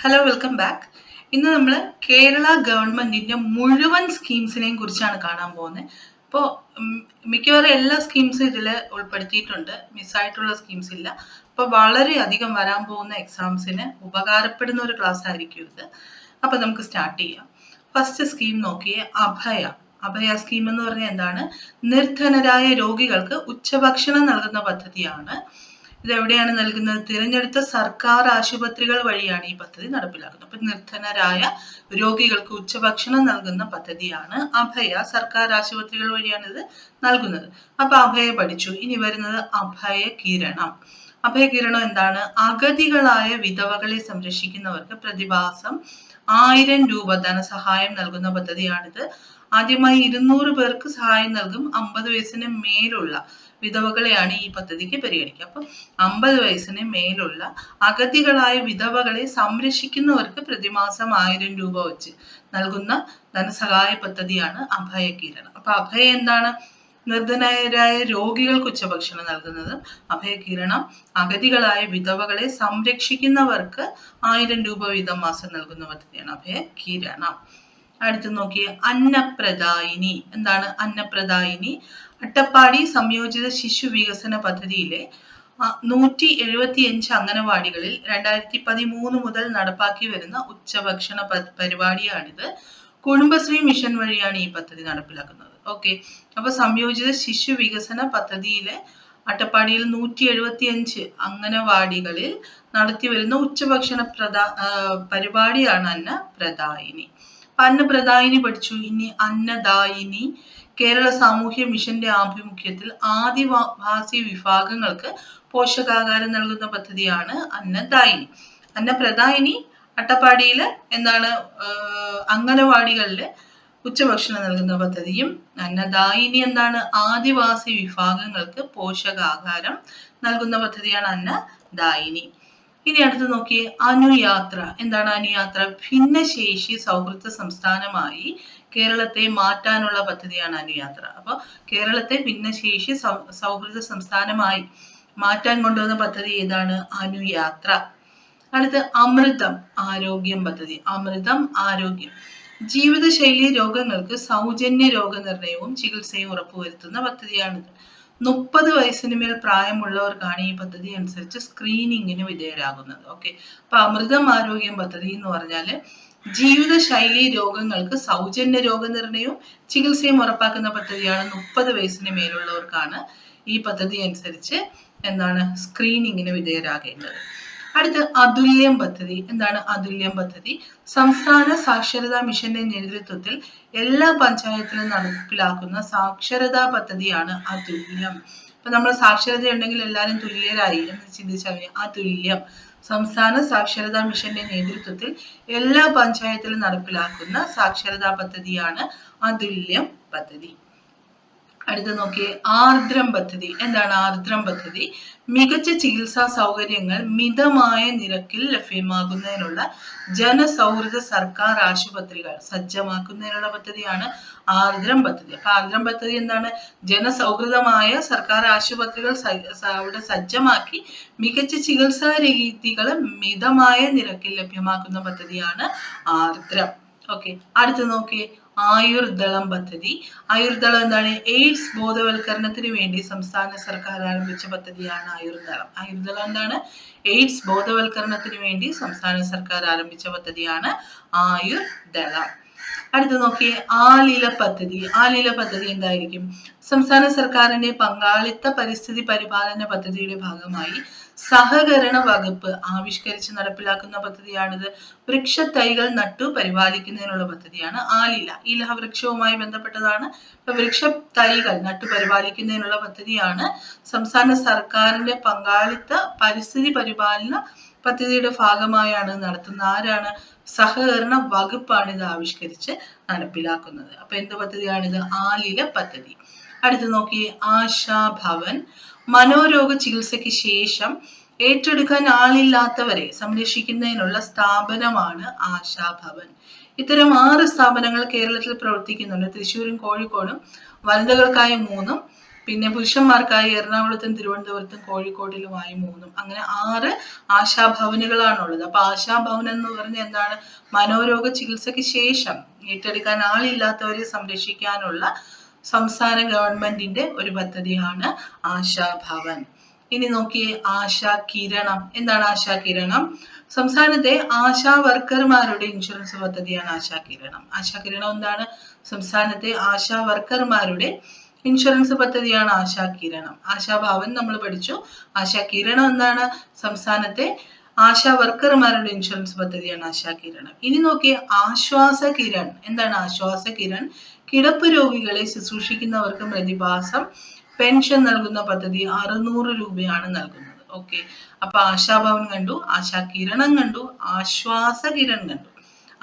Hello welcome back. ഇന്ന് നമ്മൾ കേരള ഗവൺമെന്റിന്റെ മുഴുവൻ സ്കീംസിനെയും കുറിച്ചാണ് കാണാൻ പോകുന്നത്. ഇപ്പോൾ മിക്കവാറും എല്ലാ സ്കീംസും ഇതിൽ ഉൾപ്പെടുത്തിയിട്ടുണ്ട്, മിസ്സായിട്ടുള്ള സ്കീംസ് ഇല്ല. അപ്പോൾ വളരെയധികം വരാൻ പോകുന്ന എക്സാംസിന് ഉപകാരപ്പെടുന്ന ഒരു ക്ലാസ് ആയിരിക്കും ഇത്. അപ്പോൾ നമുക്ക് സ്റ്റാർട്ട് ചെയ്യാം. ഫസ്റ്റ് സ്കീം നോക്കിയേ, അഭയ സ്കീം എന്ന് പറഞ്ഞാൽ എന്താണ്? നിർധനരായ രോഗികൾക്ക് ഉച്ചഭക്ഷണം നൽകുന്ന പദ്ധതിയാണ്. ഇതെവിടെയാണ് നൽകുന്നത്? തിരഞ്ഞെടുത്ത സർക്കാർ ആശുപത്രികൾ വഴിയാണ് ഈ പദ്ധതി നടപ്പിലാക്കുന്നത്. അപ്പൊ നിർധനരായ രോഗികൾക്ക് ഉച്ചഭക്ഷണം നൽകുന്ന പദ്ധതിയാണ് അഭയ. സർക്കാർ ആശുപത്രികൾ വഴിയാണ് ഇത് നൽകുന്നത്. അപ്പൊ അഭയ പഠിച്ചു. ഇനി വരുന്നത് അഭയകിരണം. അഭയകിരണം എന്താണ്? അഗതികളായ വിധവകളെ സംരക്ഷിക്കുന്നവർക്ക് പ്രതിമാസം 1000 രൂപ ധനസഹായം നൽകുന്ന പദ്ധതിയാണിത്. ആദ്യമായി 200 പേർക്ക് സഹായം നൽകും. 50 വയസ്സിന് മേലുള്ള വിധവകളെയാണ് ഈ പദ്ധതിക്ക് പരിഗണിക്കുക. അപ്പൊ 50 വയസ്സിന് മേലുള്ള അഗതികളായ വിധവകളെ സംരക്ഷിക്കുന്നവർക്ക് പ്രതിമാസം 1000 രൂപ വെച്ച് നൽകുന്ന ധനസഹായ പദ്ധതിയാണ് അഭയകിരണം. അപ്പൊ അഭയ എന്താണ്? നിർധനരായ രോഗികൾക്ക് ഉച്ചഭക്ഷണം നൽകുന്നതും, അഭയകിരണം അഗതികളായ വിധവകളെ സംരക്ഷിക്കുന്നവർക്ക് 1000 രൂപ വീതം മാസം നൽകുന്ന പദ്ധതിയാണ് അഭയകിരണം. അടുത്ത് നോക്കിയേ, അന്നപ്രദായിനി. എന്താണ് അന്നപ്രദായിനി? അട്ടപ്പാടി സംയോജിത ശിശു വികസന പദ്ധതിയിലെ 175 അംഗനവാടികളിൽ 2013 മുതൽ നടപ്പാക്കി വരുന്ന ഉച്ചഭക്ഷണ പരിപാടിയാണിത്. കുടുംബശ്രീ മിഷൻ വഴിയാണ് ഈ പദ്ധതി നടപ്പിലാക്കുന്നത്. ഓക്കെ, അപ്പൊ സംയോജിത ശിശു വികസന പദ്ധതിയിലെ അട്ടപ്പാടിയിൽ 175 അംഗനവാടികളിൽ നടത്തി വരുന്ന ഉച്ചഭക്ഷണ പരിപാടിയാണ് അന്നപ്രദായിനി. അന്നപ്രദായിനി പഠിച്ചു. ഇനി അന്നദായിനി. കേരള സാമൂഹ്യ മിഷന്റെ ആഭിമുഖ്യത്തിൽ ആദിവാസി വിഭാഗങ്ങൾക്ക് പോഷകാഹാരം നൽകുന്ന പദ്ധതിയാണ് അന്നദായിനി. അന്നപ്രദായിനി അട്ടപ്പാടിയില് എന്താണ്? അംഗനവാടികളില് ഉച്ചഭക്ഷണം നൽകുന്ന പദ്ധതിയും, അന്നദായിനി എന്താണ്? ആദിവാസി വിഭാഗങ്ങൾക്ക് പോഷകാഹാരം നൽകുന്ന പദ്ധതിയാണ് അന്നദായിനി. ഇനി അടുത്ത് നോക്കിയേ, അനുയാത്ര. എന്താണ് അനുയാത്ര? ഭിന്നശേഷി സൗഹൃദ സംസ്ഥാനമായി കേരളത്തെ മാറ്റാനുള്ള പദ്ധതിയാണ് അനുയാത്ര. അപ്പൊ കേരളത്തെ ഭിന്നശേഷി സൗഹൃദ സംസ്ഥാനമായി മാറ്റാൻ കൊണ്ടുവന്ന പദ്ധതി ഏതാണ്? അനുയാത്ര. അടുത്ത് അമൃതം ആരോഗ്യം പദ്ധതി. അമൃതം ആരോഗ്യം ജീവിതശൈലി രോഗങ്ങൾക്ക് സൗജന്യ രോഗനിർണയവും ചികിത്സയും ഉറപ്പുവരുത്തുന്ന പദ്ധതിയാണിത്. 30 വയസ്സിന് മേൽ പ്രായമുള്ളവർക്കാണ് ഈ പദ്ധതി അനുസരിച്ച് സ്ക്രീനിങ്ങിന് വിധേയരാകുന്നത്. ഓക്കെ, അപ്പൊ അമൃതം ആരോഗ്യം പദ്ധതി എന്ന് പറഞ്ഞാല് ജീവിതശൈലി രോഗങ്ങൾക്ക് സൗജന്യ രോഗനിർണയവും ചികിത്സയും ഉറപ്പാക്കുന്ന പദ്ധതിയാണ്. 30 വയസ്സിന് മേലുള്ളവർക്കാണ് ഈ പദ്ധതി അനുസരിച്ച് എന്താണ്? സ്ക്രീനിങ്ങിന് വിധേയരാകേണ്ടത്. അടുത്ത അതുല്യം പദ്ധതി. എന്താണ് അതുല്യം പദ്ധതി? സംസ്ഥാന സാക്ഷരതാ മിഷന്റെ നേതൃത്വത്തിൽ എല്ലാ പഞ്ചായത്തിലും നടപ്പിലാക്കുന്ന സാക്ഷരതാ പദ്ധതിയാണ് അതുല്യം. ഇപ്പൊ നമ്മൾ സാക്ഷരത ഉണ്ടെങ്കിൽ എല്ലാവരും തുല്യരായി എന്ന് ചിന്തിച്ചാൽ അതുല്യം. സംസ്ഥാന സാക്ഷരതാ മിഷന്റെ നേതൃത്വത്തിൽ എല്ലാ പഞ്ചായത്തിലും നടപ്പിലാക്കുന്ന സാക്ഷരതാ പദ്ധതിയാണ് അതുല്യം പദ്ധതി. അടുത്ത് നോക്കിയേ, ആർദ്രം പദ്ധതി. എന്താണ് ആർദ്രം പദ്ധതി? മികച്ച ചികിത്സാ സൗകര്യങ്ങൾ മിതമായ നിരക്കിൽ ലഭ്യമാകുന്നതിനുള്ള ജനസൗഹൃദ സർക്കാർ ആശുപത്രികൾ സജ്ജമാക്കുന്നതിനുള്ള പദ്ധതിയാണ് ആർദ്രം പദ്ധതി. അപ്പൊ ആർദ്രം പദ്ധതി എന്താണ്? ജനസൗഹൃദമായ സർക്കാർ ആശുപത്രികൾ അവിടെ സജ്ജമാക്കി മികച്ച ചികിത്സാ രീതികൾ മിതമായ നിരക്കിൽ ലഭ്യമാക്കുന്ന പദ്ധതിയാണ് ആർദ്രം. ഓക്കെ, അടുത്ത് നോക്കിയേ, ആയുർദളം പദ്ധതി. ആയുർദളം എന്താണ്? എയ്ഡ്സ് ബോധവൽക്കരണത്തിന് വേണ്ടി സംസ്ഥാന സർക്കാർ ആരംഭിച്ച പദ്ധതിയാണ് ആയുർദളം. ആയുർദളം എന്താണ്? എയ്ഡ്സ് ബോധവൽക്കരണത്തിന് വേണ്ടി സംസ്ഥാന സർക്കാർ ആരംഭിച്ച പദ്ധതിയാണ് ആയുർദളം. അടുത്ത് നോക്കിയേ, ആലില പദ്ധതി. ആലില പദ്ധതി എന്തായിരിക്കും? സംസ്ഥാന സർക്കാരിന്റെ പങ്കാളിത്ത പരിസ്ഥിതി പരിപാലന പദ്ധതിയുടെ ഭാഗമായി സഹകരണ വകുപ്പ് ആവിഷ്കരിച്ച് നടപ്പിലാക്കുന്ന പദ്ധതിയാണിത്. വൃക്ഷത്തൈകൾ നട്ടു പരിപാലിക്കുന്നതിനുള്ള പദ്ധതിയാണ് ആലില. ഇല വൃക്ഷവുമായി ബന്ധപ്പെട്ടതാണ്. ഇപ്പൊ വൃക്ഷത്തൈകൾ നട്ടു പരിപാലിക്കുന്നതിനുള്ള പദ്ധതിയാണ് സംസ്ഥാന സർക്കാരിന്റെ പങ്കാളിത്ത പരിസ്ഥിതി പരിപാലന പദ്ധതിയുടെ ഭാഗമായാണ് നടത്തുന്ന. ആരാണ്? സഹകരണ വകുപ്പാണ് ഇത് ആവിഷ്കരിച്ച് നടപ്പിലാക്കുന്നത്. അപ്പൊ എന്ത് പദ്ധതിയാണിത്? ആലില പദ്ധതി. അടുത്ത് നോക്കിയേ, ആശാഭവൻ. മനോരോഗ ചികിത്സയ്ക്ക് ശേഷം ഏറ്റെടുക്കാൻ ആളില്ലാത്തവരെ സംരക്ഷിക്കുന്നതിനുള്ള സ്ഥാപനമാണ് ആശാഭവൻ. ഇത്തരം 6 സ്ഥാപനങ്ങൾ കേരളത്തിൽ പ്രവർത്തിക്കുന്നുണ്ട്. തൃശ്ശൂരും കോഴിക്കോടും വനിതകൾക്കായി 3, പിന്നെ പുരുഷന്മാർക്കായി എറണാകുളത്തും തിരുവനന്തപുരത്തും കോഴിക്കോട്ടിലുമായി 3. അങ്ങനെ 6 ആശാഭവനുകളാണുള്ളത്. അപ്പൊ ആശാഭവൻ എന്ന് പറഞ്ഞ എന്താണ്? മനോരോഗ ചികിത്സയ്ക്ക് ശേഷം ഏറ്റെടുക്കാൻ ആളില്ലാത്തവരെ സംരക്ഷിക്കാനുള്ള സംസ്ഥാന ഗവൺമെന്റിന്റെ ഒരു പദ്ധതിയാണ് ആശാഭവൻ. ഇനി നോക്കിയേ, ആശാ കിരണം. എന്താണ് ആശാ കിരണം? സംസ്ഥാനത്തെ ആശാ വർക്കർമാരുടെ ഇൻഷുറൻസ് പദ്ധതിയാണ് ആശാ കിരണം. ആശാ കിരണം എന്താണ്? സംസ്ഥാനത്തെ ആശാ വർക്കർമാരുടെ ഇൻഷുറൻസ് പദ്ധതിയാണ് ആശാ കിരണം. ആശാഭവൻ നമ്മൾ പഠിച്ചു. ആശാ കിരണം എന്താണ്? സംസ്ഥാനത്തെ ആശാ വർക്കർമാരുടെ ഇൻഷുറൻസ് പദ്ധതിയാണ് ആശാ കിരണം. ഇനി നോക്കിയേ, ആശ്വാസ കിരൺ. എന്താണ് ആശ്വാസ കിരൺ? കിടപ്പ് രോഗികളെ ശുശ്രൂഷിക്കുന്നവർക്ക് പ്രതിമാസം പെൻഷൻ നൽകുന്ന പദ്ധതി 600 രൂപയാണ് നൽകുന്നത്. ഓക്കെ, അപ്പൊ ആശാഭവൻ കണ്ടു, ആശാ കിരണം കണ്ടു, ആശ്വാസ കിരൺ കണ്ടു.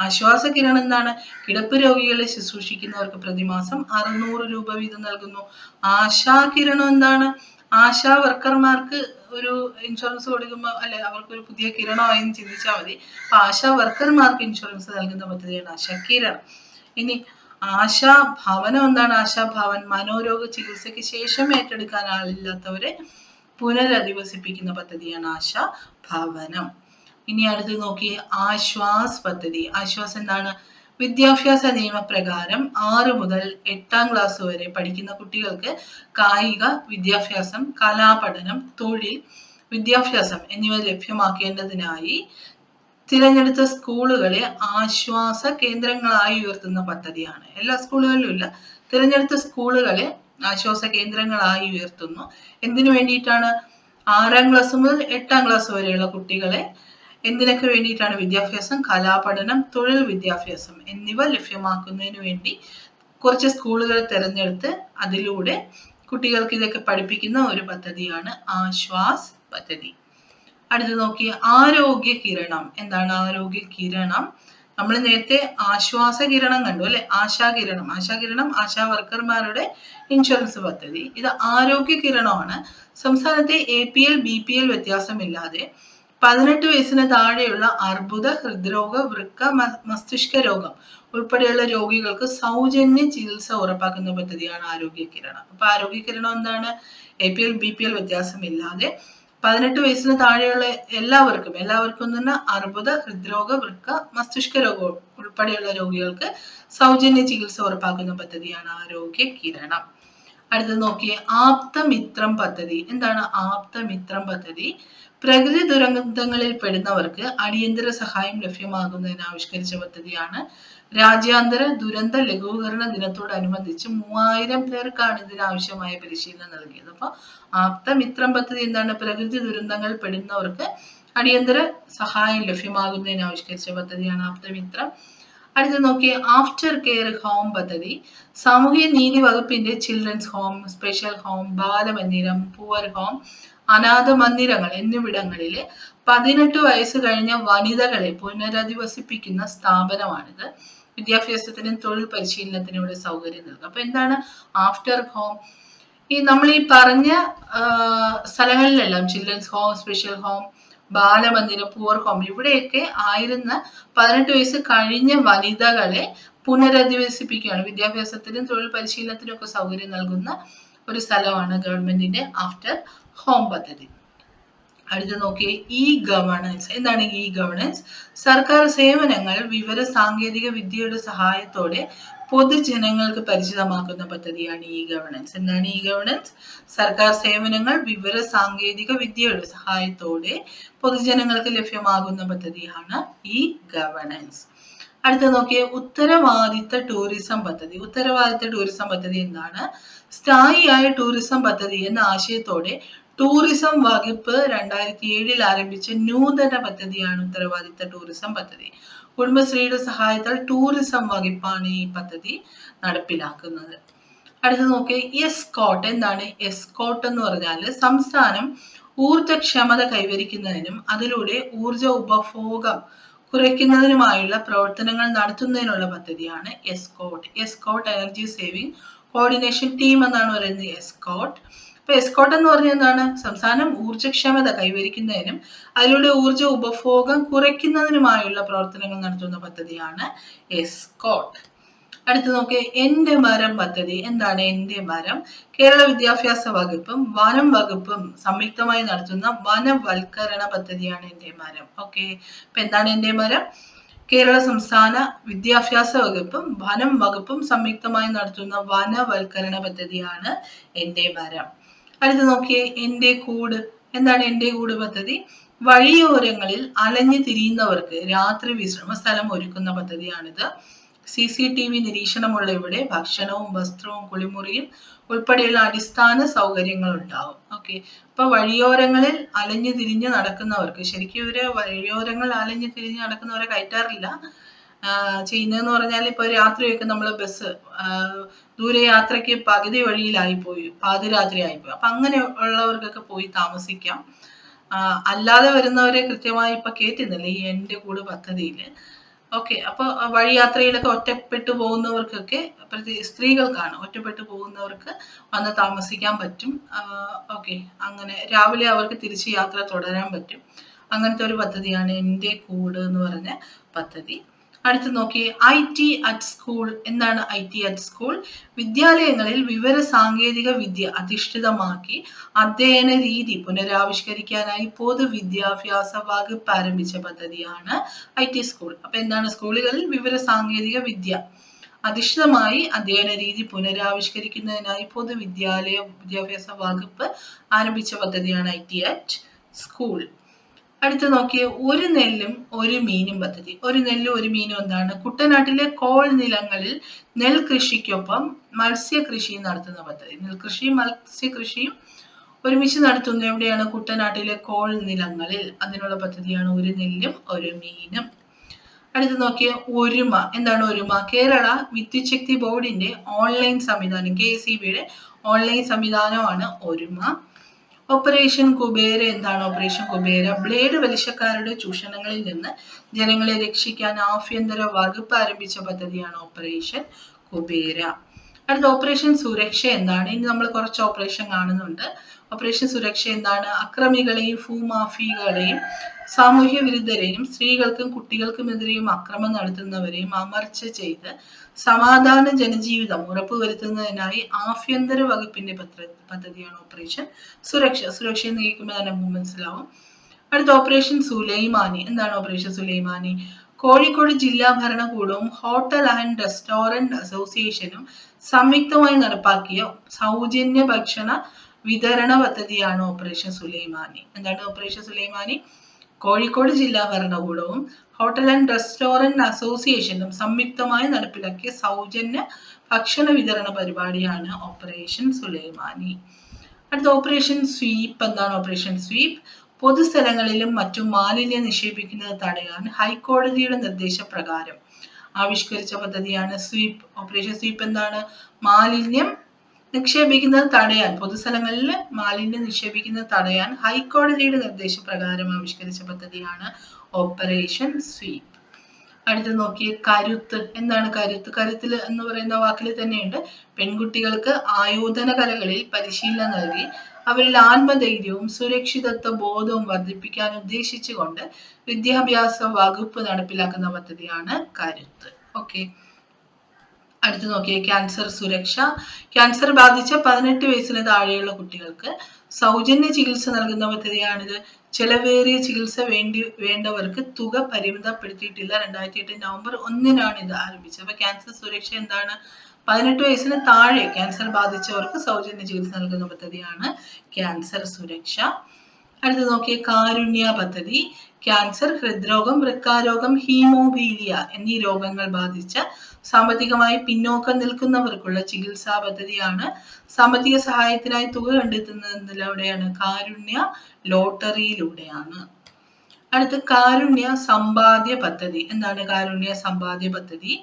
ആശ്വാസ കിരൺ എന്താണ്? കിടപ്പ് രോഗികളെ ശുശ്രൂഷിക്കുന്നവർക്ക് പ്രതിമാസം 600 രൂപ വീതം നൽകുന്നു. ആശാ കിരണം എന്താണ്? ആശാ വർക്കർമാർക്ക് ഒരു ഇൻഷുറൻസ് കൊടുക്കുമ്പോൾ അല്ലെ, അവർക്കൊരു പുതിയ കിരണമായി ചിന്തിച്ചാൽ മതി. അപ്പൊ ആശാ വർക്കർമാർക്ക് ഇൻഷുറൻസ് നൽകുന്ന പദ്ധതിയാണ് ആശാ കിരണം. ഇനി ആശാ ഭവനം എന്താണ്? ആശാഭവൻ മനോരോഗ ചികിത്സയ്ക്ക് ശേഷം ഏറ്റെടുക്കാൻ ആളില്ലാത്തവരെ പുനരധിവസിപ്പിക്കുന്ന പദ്ധതിയാണ് ആശാ ഭവനം. ഇനി അടുത്ത് നോക്കിയേ, ആശ്വാസ് പദ്ധതി. ആശ്വാസ് എന്താണ്? വിദ്യാഭ്യാസ നിയമപ്രകാരം 6 മുതൽ 8ാം ക്ലാസ് വരെ പഠിക്കുന്ന കുട്ടികൾക്ക് കായിക വിദ്യാഭ്യാസം, കലാപഠനം, തൊഴിൽ വിദ്യാഭ്യാസം എന്നിവ ലഭ്യമാക്കേണ്ടതിനായി തിരഞ്ഞെടുത്ത സ്കൂളുകളെ ആശ്വാസ കേന്ദ്രങ്ങളായി ഉയർത്തുന്ന പദ്ധതിയാണ്. എല്ലാ സ്കൂളുകളിലും ഇല്ല, തിരഞ്ഞെടുത്ത സ്കൂളുകളെ ആശ്വാസ കേന്ദ്രങ്ങളായി ഉയർത്തുന്നു. എന്തിനു വേണ്ടിയിട്ടാണ്? 6ാം ക്ലാസ് മുതൽ 8ാം ക്ലാസ് വരെയുള്ള കുട്ടികളെ എന്തിനൊക്കെ വേണ്ടിയിട്ടാണ്? വിദ്യാഭ്യാസം, കലാപഠനം, തൊഴിൽ വിദ്യാഭ്യാസം എന്നിവ ലഭ്യമാക്കുന്നതിന് വേണ്ടി കുറച്ച് സ്കൂളുകൾ തിരഞ്ഞെടുത്ത് അതിലൂടെ കുട്ടികൾക്ക് ഇതൊക്കെ പഠിപ്പിക്കുന്ന ഒരു പദ്ധതിയാണ് ആശ്വാസ് പദ്ധതി. അടുത്ത് നോക്കിയേ, ആരോഗ്യ കിരണം. എന്താണ് ആരോഗ്യ കിരണം? നമ്മൾ നേരത്തെ ആശ്വാസ കിരണം കണ്ടു അല്ലെ, ആശാ കിരണം. ആശാ കിരണം ആശാ വർക്കർമാരുടെ ഇൻഷുറൻസ് പദ്ധതി. ഇത് ആരോഗ്യ കിരണമാണ്. സംസ്ഥാനത്തെ APL BPL വ്യത്യാസമില്ലാതെ 18 വയസ്സിന് താഴെയുള്ള അർബുദ, ഹൃദ്രോഗ, വൃക്ക, മസ്തിഷ്ക രോഗം ഉൾപ്പെടെയുള്ള രോഗികൾക്ക് സൗജന്യ ചികിത്സ ഉറപ്പാക്കുന്ന പദ്ധതിയാണ് ആരോഗ്യ കിരണം. അപ്പൊ ആരോഗ്യ കിരണം എന്താണ്? APL BPL വ്യത്യാസമില്ലാതെ 18 വയസ്സിന് താഴെയുള്ള എല്ലാവർക്കും എന്ന് പറഞ്ഞാൽ അർബുദ, ഹൃദ്രോഗ, വൃക്ക, മസ്തിഷ്ക രോഗം ഉൾപ്പെടെയുള്ള രോഗികൾക്ക് സൗജന്യ ചികിത്സ ഉറപ്പാക്കുന്ന പദ്ധതിയാണ് ആരോഗ്യ കിരണം. അടുത്തത് നോക്കിയേ, ആപ്തമിത്രം പദ്ധതി. എന്താണ് ആപ്തമിത്രം പദ്ധതി? പ്രകൃതി ദുരന്തങ്ങളിൽ പെടുന്നവർക്ക് അടിയന്തര സഹായം ലഭ്യമാകുന്നതിന് ആവിഷ്കരിച്ച പദ്ധതിയാണ്. രാജ്യാന്തര ദുരന്ത ലഘൂകരണ ദിനത്തോടനുബന്ധിച്ച് 3000 പേർക്കാണ് ഇതിനാവശ്യമായ പരിശീലനം നൽകിയത്. അപ്പൊ ആപ്തമിത്രം പദ്ധതി എന്താണ്? പ്രകൃതി ദുരന്തങ്ങൾ പെടുന്നവർക്ക് അടിയന്തര സഹായം ലഭ്യമാകുന്നതിന് ആവിഷ്കരിച്ച പദ്ധതിയാണ് ആപ്തമിത്രം. അടുത്ത് നോക്കിയേ, ആഫ്റ്റർ കെയർ ഹോം പദ്ധതി. സാമൂഹ്യ നീതി വകുപ്പിന്റെ ചിൽഡ്രൻസ് ഹോം, സ്പെഷ്യൽ ഹോം, ബാലമന്ദിരം, പൂവർ ഹോം, അനാഥ മന്ദിരങ്ങൾ എന്നിവിടങ്ങളിൽ 18 വയസ്സ് കഴിഞ്ഞ വനിതകളെ പുനരധിവസിപ്പിക്കുന്ന സ്ഥാപനമാണിത്. വിദ്യാഭ്യാസത്തിനും തൊഴിൽ പരിശീലനത്തിനും ഇവിടെ സൗകര്യം നൽകും. അപ്പൊ എന്താണ് ആഫ്റ്റർ ഹോം? നമ്മൾ ഈ പറഞ്ഞ സ്ഥലങ്ങളിലെല്ലാം ചിൽഡ്രൻസ് ഹോം, സ്പെഷ്യൽ ഹോം, ബാലമന്ദിരം, പൂവർ ഹോം ഇവിടെയൊക്കെ ആയിരുന്ന 18 വയസ്സ് കഴിഞ്ഞ വനിതകളെ പുനരധിവസിപ്പിക്കുകയാണ്. വിദ്യാഭ്യാസത്തിനും തൊഴിൽ പരിശീലനത്തിനും ഒക്കെ സൗകര്യം നൽകുന്ന ഒരു സ്ഥലമാണ് ഗവൺമെന്റിന്റെ ആഫ്റ്റർ ഹോം പദ്ധതി. അടുത്ത് നോക്കിയേ, ഇ ഗവേണൻസ്. എന്താണ് ഇ ഗവേണൻസ്? സർക്കാർ സേവനങ്ങൾ വിവര സാങ്കേതിക വിദ്യയുടെ സഹായത്തോടെ പൊതുജനങ്ങൾക്ക് പരിചിതമാക്കുന്ന പദ്ധതിയാണ് ഇ ഗവേണൻസ്. എന്താണ് ഇ ഗവേണൻസ്? സർക്കാർ സേവനങ്ങൾ വിവര സാങ്കേതിക വിദ്യയുടെ സഹായത്തോടെ പൊതുജനങ്ങൾക്ക് ലഭ്യമാകുന്ന പദ്ധതിയാണ് ഇ ഗവേണൻസ്. അടുത്ത നോക്കിയേ, ഉത്തരവാദിത്ത ടൂറിസം പദ്ധതി. ഉത്തരവാദിത്ത ടൂറിസം പദ്ധതി എന്താണ്? സ്ഥായിയായ ടൂറിസം പദ്ധതി എന്ന ആശയത്തോടെ ടൂറിസം വകുപ്പ് 2007 ആരംഭിച്ച നൂതന പദ്ധതിയാണ് ഉത്തരവാദിത്ത ടൂറിസം പദ്ധതി. കുടുംബശ്രീയുടെ സഹായത്താൽ ടൂറിസം വകുപ്പാണ് ഈ പദ്ധതി നടപ്പിലാക്കുന്നത്. അടുത്ത് നോക്കിയേ, എസ്കോട്ട്. എന്താണ് എസ്കോട്ട് എന്ന് പറഞ്ഞാൽ? സംസ്ഥാനം ഊർജ്ജക്ഷമത കൈവരിക്കുന്നതിനും അതിലൂടെ ഊർജ്ജ ഉപഭോഗം കുറയ്ക്കുന്നതിനുമായുള്ള പ്രവർത്തനങ്ങൾ നടത്തുന്നതിനുള്ള പദ്ധതിയാണ് escort. Escort energy saving coordination team എന്നാണ് പറയുന്നത് എസ്കോട്ട്. അപ്പൊ എസ്കോട്ട് എന്ന് പറഞ്ഞാൽ എന്താണ്? സംസ്ഥാനം ഊർജ്ജക്ഷമത കൈവരിക്കുന്നതിനും അതിലൂടെ ഊർജ്ജ ഉപഭോഗം കുറയ്ക്കുന്നതിനുമായുള്ള പ്രവർത്തനങ്ങൾ നടത്തുന്ന പദ്ധതിയാണ് എസ്കോട്ട്. അടുത്ത് നോക്കിയേ, എന്റെ മരം പദ്ധതി. എന്താണ് എന്റെ മരം? കേരള വിദ്യാഭ്യാസ വകുപ്പും വനം വകുപ്പും സംയുക്തമായി നടത്തുന്ന വനവൽക്കരണ പദ്ധതിയാണ് എന്റെ മരം. ഓക്കെ, അപ്പൊ എന്താണ് എന്റെ മരം? കേരള സംസ്ഥാന വിദ്യാഭ്യാസ വകുപ്പും വനം വകുപ്പും സംയുക്തമായി നടത്തുന്ന വനവൽക്കരണ പദ്ധതിയാണ് എന്റെ മരം. അടുത്ത് നോക്കിയേ, എന്റെ കൂട്. എന്താണ് എന്റെ കൂട് പദ്ധതി? വഴിയോരങ്ങളിൽ അലഞ്ഞു തിരിയുന്നവർക്ക് രാത്രി വിശ്രമ സ്ഥലം ഒരുക്കുന്ന പദ്ധതിയാണിത്. CCTV നിരീക്ഷണമുള്ള ഇവിടെ ഭക്ഷണവും വസ്ത്രവും കുളിമുറിയും ഉൾപ്പെടെയുള്ള അടിസ്ഥാന സൗകര്യങ്ങൾ ഉണ്ടാവും. ഓക്കെ, അപ്പൊ വഴിയോരങ്ങളിൽ അലഞ്ഞു തിരിഞ്ഞ് നടക്കുന്നവർക്ക്, ശരിക്കും ഇവര് വഴിയോരങ്ങളിൽ അലഞ്ഞു തിരിഞ്ഞ് നടക്കുന്നവരെ കയറ്റാറില്ല. ചെയ്യുന്നതെന്ന് പറഞ്ഞാൽ ഇപ്പൊ രാത്രിയൊക്കെ നമ്മൾ ബസ് ദൂരയാത്രയ്ക്ക് പകുതി വഴിയിലായി പോയി, പാതിരാത്രി ആയിപ്പോയി, അപ്പൊ അങ്ങനെ ഉള്ളവർക്കൊക്കെ പോയി താമസിക്കാം. അല്ലാതെ വരുന്നവരെ കൃത്യമായി ഇപ്പൊ കേറ്റുന്നില്ല ഈ എന്റെ കൂട് പദ്ധതിയില്. ഓക്കെ, അപ്പൊ വഴിയാത്രയിലൊക്കെ ഒറ്റപ്പെട്ടു പോകുന്നവർക്കൊക്കെ, സ്ത്രീകൾക്കാണ്, ഒറ്റപ്പെട്ടു പോകുന്നവർക്ക് വന്ന് താമസിക്കാൻ പറ്റും. ഓക്കെ, അങ്ങനെ രാവിലെ അവർക്ക് തിരിച്ച് യാത്ര തുടരാൻ പറ്റും. അങ്ങനത്തെ ഒരു പദ്ധതിയാണ് എന്റെ കൂട് എന്ന് പറഞ്ഞ പദ്ധതി. അടുത്ത് നോക്കിയേ, IT അറ്റ് സ്കൂൾ. എന്താണ് IT അറ്റ് സ്കൂൾ? വിദ്യാലയങ്ങളിൽ വിവര സാങ്കേതിക വിദ്യ അധിഷ്ഠിതമാക്കി അധ്യയന രീതി പുനരാവിഷ്കരിക്കാനായി പൊതുവിദ്യാഭ്യാസ വകുപ്പ് ആരംഭിച്ച പദ്ധതിയാണ് IT സ്കൂൾ. അപ്പൊ എന്താണ്? സ്കൂളുകളിൽ വിവര സാങ്കേതിക വിദ്യ അധിഷ്ഠിതമായി അധ്യയന രീതി പുനരാവിഷ്കരിക്കുന്നതിനായി വിദ്യാഭ്യാസ വകുപ്പ് ആരംഭിച്ച പദ്ധതിയാണ് IT അറ്റ് സ്കൂൾ. അടുത്ത് നോക്കിയേ, ഒരു നെല്ലും ഒരു മീനും പദ്ധതി. ഒരു നെല്ലും ഒരു മീനും എന്താണ്? കുട്ടനാട്ടിലെ കോൾ നിലങ്ങളിൽ നെൽകൃഷിക്കൊപ്പം മത്സ്യകൃഷിയും നടത്തുന്ന പദ്ധതി. നെൽകൃഷിയും മത്സ്യകൃഷിയും ഒരുമിച്ച് നടത്തുന്ന എവിടെയാണ്? കുട്ടനാട്ടിലെ കോൾ നിലങ്ങളിൽ. അതിനുള്ള പദ്ധതിയാണ് ഒരു നെല്ലും ഒരു മീനും. അടുത്ത് നോക്കിയേ, ഒരുമ. എന്താണ് ഒരുമ? കേരള വിദ്യുത് ശക്തി ബോർഡിന്റെ ഓൺലൈൻ സംവിധാനം, KSEBയുടെ ഓൺലൈൻ സംവിധാനമാണ് ഒരുമ. ഓപ്പറേഷൻ കുബേര. എന്താണ് ഓപ്പറേഷൻ കുബേര? ബ്ലേഡ് പലിശക്കാരുടെ ചൂഷണങ്ങളിൽ നിന്ന് ജനങ്ങളെ രക്ഷിക്കാൻ ആഭ്യന്തര വകുപ്പ് ആരംഭിച്ച പദ്ധതിയാണ് ഓപ്പറേഷൻ കുബേര. അടുത്ത ഓപ്പറേഷൻ സുരക്ഷ എന്താണ്? ഇനി നമ്മൾ കുറച്ച് ഓപ്പറേഷൻ കാണുന്നുണ്ട്. ഓപ്പറേഷൻ സുരക്ഷ എന്താണ്? അക്രമികളെയും ഭൂമാഫിയകളെയും സാമൂഹ്യ വിരുദ്ധരെയും സ്ത്രീകൾക്കും കുട്ടികൾക്കുമെതിരെയും അക്രമം നടത്തുന്നവരെയും അമർച്ച ചെയ്ത് സമാധാന ജനജീവിതം ഉറപ്പുവരുത്തുന്നതിനായി ആഭ്യന്തര വകുപ്പിന്റെ പദ്ധതിയാണ് ഓപ്പറേഷൻ സുരക്ഷ. സുരക്ഷ എന്ന് കേൾക്കുമ്പോൾ തന്നെ നമുക്ക് മനസ്സിലാവും. അടുത്ത ഓപ്പറേഷൻ സുലൈമാനി. എന്താണ് ഓപ്പറേഷൻ സുലൈമാനി? കോഴിക്കോട് ജില്ലാ ഭരണകൂടവും ഹോട്ടൽ ആൻഡ് റെസ്റ്റോറന്റ് അസോസിയേഷനും സംയുക്തമായി നടപ്പാക്കിയ സൗജന്യ ഭക്ഷണ വിതരണ പദ്ധതിയാണ് ഓപ്പറേഷൻ സുലൈമാനി. എന്താണ് ഓപ്പറേഷൻ സുലൈമാനി? കോഴിക്കോട് ജില്ലാ ഭരണകൂടവും ഹോട്ടൽ ആൻഡ് റെസ്റ്റോറന്റ് അസോസിയേഷനും സംയുക്തമായി നടപ്പിലാക്കിയ സൗജന്യ ഭക്ഷണ വിതരണ പരിപാടിയാണ് ഓപ്പറേഷൻ സുലൈമാനി. അടുത്ത ഓപ്പറേഷൻ സ്വീപ്പ്. എന്താണ് ഓപ്പറേഷൻ സ്വീപ്പ്? പൊതുസ്ഥലങ്ങളിലും മറ്റും മാലിന്യം നിക്ഷേപിക്കുന്നത് തടയാൻ ഹൈക്കോടതിയുടെ നിർദ്ദേശപ്രകാരം ആവിഷ്കരിച്ച പദ്ധതിയാണ് സ്വീപ്പ്. ഓപ്പറേഷൻ സ്വീപ്പ് എന്താണ്? മാലിന്യം നിക്ഷേപിക്കുന്നത് തടയാൻ, പൊതുസ്ഥലങ്ങളിൽ മാലിന്യം നിക്ഷേപിക്കുന്നത് തടയാൻ ഹൈക്കോടതിയുടെ നിർദ്ദേശപ്രകാരം ആവിഷ്കരിച്ച പദ്ധതിയാണ് ഓപ്പറേഷൻ സ്വീപ്പ്. അടുത്ത് നോക്കിയേ, കരുത്ത്. എന്താണ് കരുത്ത്? കരുത്തിൽ എന്ന് പറയുന്ന വാക്കിൽ തന്നെയുണ്ട് പെൺകുട്ടികൾക്ക് ആയോധന കലകളിൽ പരിശീലനം നൽകി അവരിൽ ആത്മധൈര്യവും സുരക്ഷിതത്വ ബോധവും വർദ്ധിപ്പിക്കാൻ ഉദ്ദേശിച്ചുകൊണ്ട് വിദ്യാഭ്യാസ വകുപ്പ് നടപ്പിലാക്കുന്ന പദ്ധതിയാണ് കരുത്ത്. ഓക്കെ, അടുത്ത് നോക്കിയേ, ക്യാൻസർ സുരക്ഷ. ക്യാൻസർ ബാധിച്ച 18 വയസ്സിന് താഴെയുള്ള കുട്ടികൾക്ക് സൗജന്യ ചികിത്സ നൽകുന്ന പദ്ധതിയാണിത്. ചെലവേറിയ ചികിത്സ വേണ്ടവർക്ക് തുക പരിമിതപ്പെടുത്തിയിട്ടില്ല. 2008 നവംബർ 1-നാണ് ഇത് ആരംഭിച്ചത്. അപ്പൊ ക്യാൻസർ സുരക്ഷ എന്താണ്? 18 വയസ്സിന് താഴെ ക്യാൻസർ ബാധിച്ചവർക്ക് സൗജന്യ ചികിത്സ നൽകുന്ന പദ്ധതിയാണ് ക്യാൻസർ സുരക്ഷ. അടുത്ത് നോക്കിയേ, കാരുണ്യ പദ്ധതി. ക്യാൻസർ, ഹൃദ്രോഗം, വൃക്കാരോഗം, ഹീമോഫീലിയ എന്നീ രോഗങ്ങൾ ബാധിച്ച സാമ്പത്തികമായി പിന്നോക്കം നിൽക്കുന്നവർക്കുള്ള ചികിത്സാ പദ്ധതിയാണ്. സാമ്പത്തിക സഹായത്തിനായി തുക കണ്ടെത്തുന്നതിലൂടെയാണ്? കാരുണ്യ ലോട്ടറിയിലൂടെയാണ്. അടുത്ത കാരുണ്യ സമ്പാദ്യ പദ്ധതി. എന്താണ് കാരുണ്യ സമ്പാദ്യ പദ്ധതി?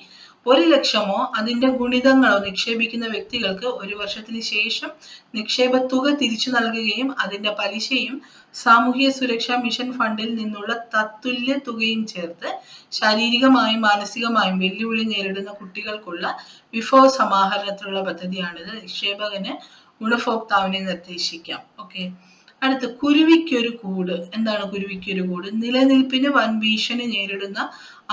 1 ലക്ഷമോ അതിന്റെ ഗുണിതങ്ങളോ നിക്ഷേപിക്കുന്ന വ്യക്തികൾക്ക് 1 വർഷത്തിന് ശേഷം നിക്ഷേപ തുക തിരിച്ചു നൽകുകയും അതിന്റെ പലിശയും സാമൂഹ്യ സുരക്ഷാ മിഷൻ ഫണ്ടിൽ നിന്നുള്ള തത്തുല്യ തുകയും ചേർത്ത് ശാരീരികമായും മാനസികമായും വെല്ലുവിളി നേരിടുന്ന കുട്ടികൾക്കുള്ള വിഭവ സമാഹരണത്തിനുള്ള പദ്ധതിയാണിത്. നിക്ഷേപകന് ഗുണഭോക്താവിനെ നിർദ്ദേശിക്കാം. ഓക്കെ, അടുത്ത് കുരുവിക്കൊരു കൂട്. എന്താണ് കുരുവിക്കൊരു കൂട്? നിലനിൽപ്പിന് വൻ ഭീഷണി നേരിടുന്ന